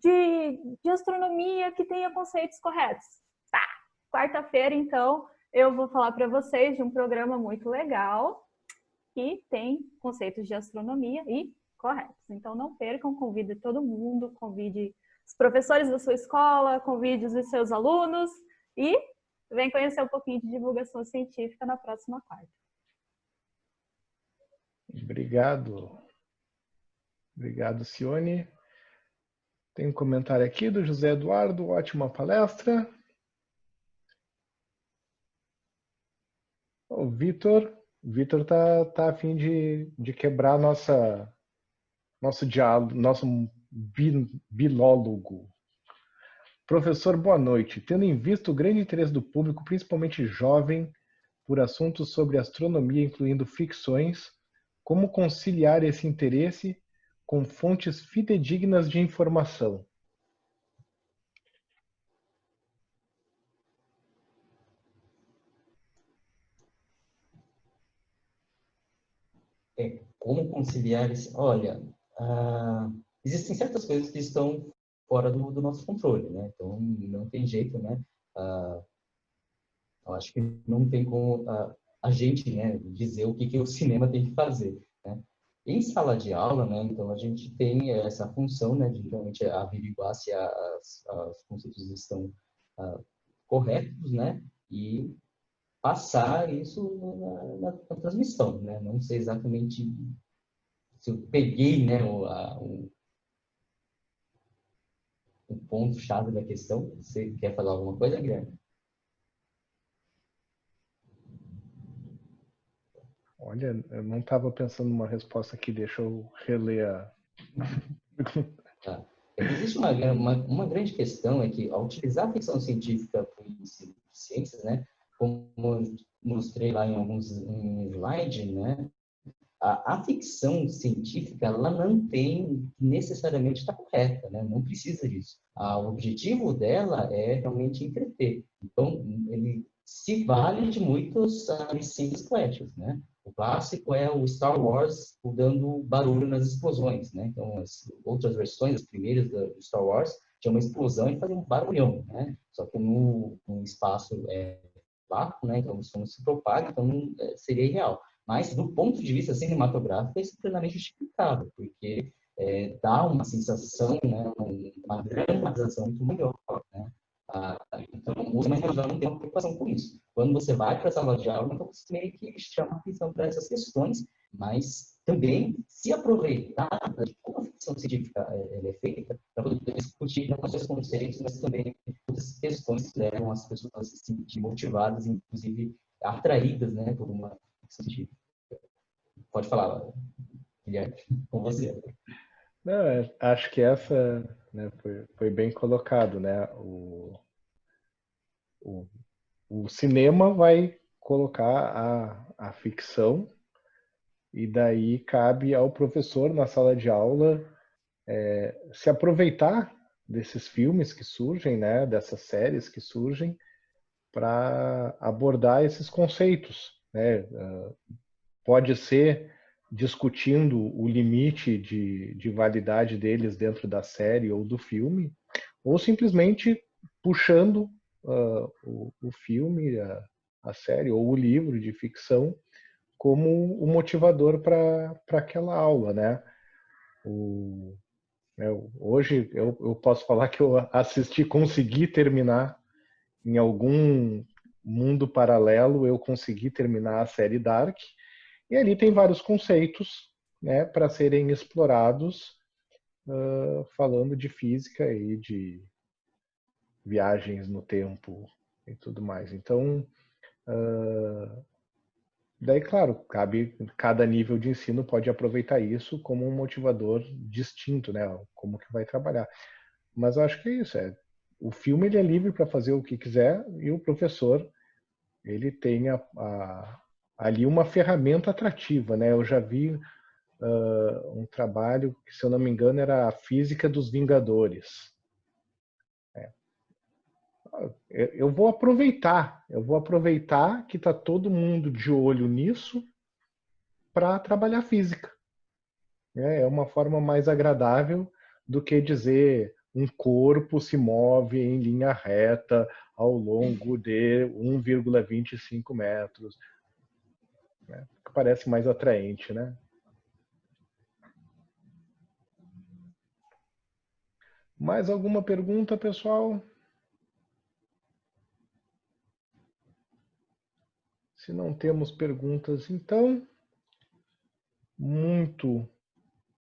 de astronomia que tenha conceitos corretos? Tá, quarta-feira, então, eu vou falar para vocês de um programa muito legal que tem conceitos de astronomia e corretos. Então, não percam, convide todo mundo, convide os professores da sua escola, convide os seus alunos e vem conhecer um pouquinho de divulgação científica na próxima quarta. Obrigado. Obrigado, Sione. Tem um comentário aqui do José Eduardo, ótima palestra. O Vitor tá a fim de quebrar nosso diálogo, nosso bilólogo. Professor, boa noite. Tendo em vista o grande interesse do público, principalmente jovem, por assuntos sobre astronomia, incluindo ficções, como conciliar esse interesse com fontes fidedignas de informação? Como conciliar esse... Olha, existem certas coisas que estão fora do nosso controle, né? Então, não tem jeito, né? Eu acho que não tem como a gente, né, dizer o que o cinema tem que fazer, né? Em sala de aula, né, então a gente tem essa função, né, de realmente averiguar se os conceitos estão corretos, né, e passar isso na transmissão, né? Não sei exatamente se eu peguei, né, o ponto-chave da questão. Você quer falar alguma coisa, Guilherme? Olha, eu não estava pensando numa resposta aqui, deixa eu reler a pergunta. Tá. Existe uma grande questão, é que ao utilizar a ficção científica para o ensino de ciências, né, como eu mostrei lá em alguns slides, né, a ficção científica ela não tem necessariamente estar correta, né? Não precisa disso. O objetivo dela é realmente entreter. Então, ele se vale de muitos licenças poéticos, né? O clássico é o Star Wars dando barulho nas explosões, né? Então, as outras versões, as primeiras do Star Wars, tinha uma explosão e fazia um barulhão, né? Só que no espaço vácuo, né? Então, o som se propaga, então seria irreal. Mas, do ponto de vista cinematográfico, isso é plenamente justificável, porque dá uma sensação, né, uma dramatização muito maior. Né? Então, o cinema já não tem uma preocupação com isso. Quando você vai para a sala de aula, então você meio que chama a atenção para essas questões, mas também se aproveitar de como a ficção científica é feita para poder discutir não só os conceitos, mas também outras questões que levam as pessoas a se sentir motivadas, inclusive atraídas, né, por uma ficção científica. Pode falar, Guilherme, com você. Não, acho que essa, né, foi bem colocado, né? O cinema vai colocar a ficção E daí cabe ao professor, na sala de aula, se aproveitar desses filmes que surgem, né, dessas séries que surgem, para abordar esses conceitos, né? Pode ser discutindo o limite de validade deles dentro da série ou do filme, ou simplesmente puxando o filme, a série ou o livro de ficção como o motivador para aquela aula, né? Hoje eu posso falar que eu consegui terminar em algum mundo paralelo, eu consegui terminar a série Dark, e ali tem vários conceitos, né, para serem explorados, falando de física e de viagens no tempo e tudo mais. Então, daí, claro, cada nível de ensino pode aproveitar isso como um motivador distinto, né, como que vai trabalhar. Mas eu acho que é isso, o filme ele é livre para fazer o que quiser e o professor ele tem ali uma ferramenta atrativa, né? Eu já vi um trabalho que, se eu não me engano, era a Física dos Vingadores. Eu vou aproveitar que está todo mundo de olho nisso para trabalhar física. É uma forma mais agradável do que dizer um corpo se move em linha reta ao longo de 1,25 metros. Né? Parece mais atraente, né? Mais alguma pergunta, pessoal? Se não temos perguntas, então, muito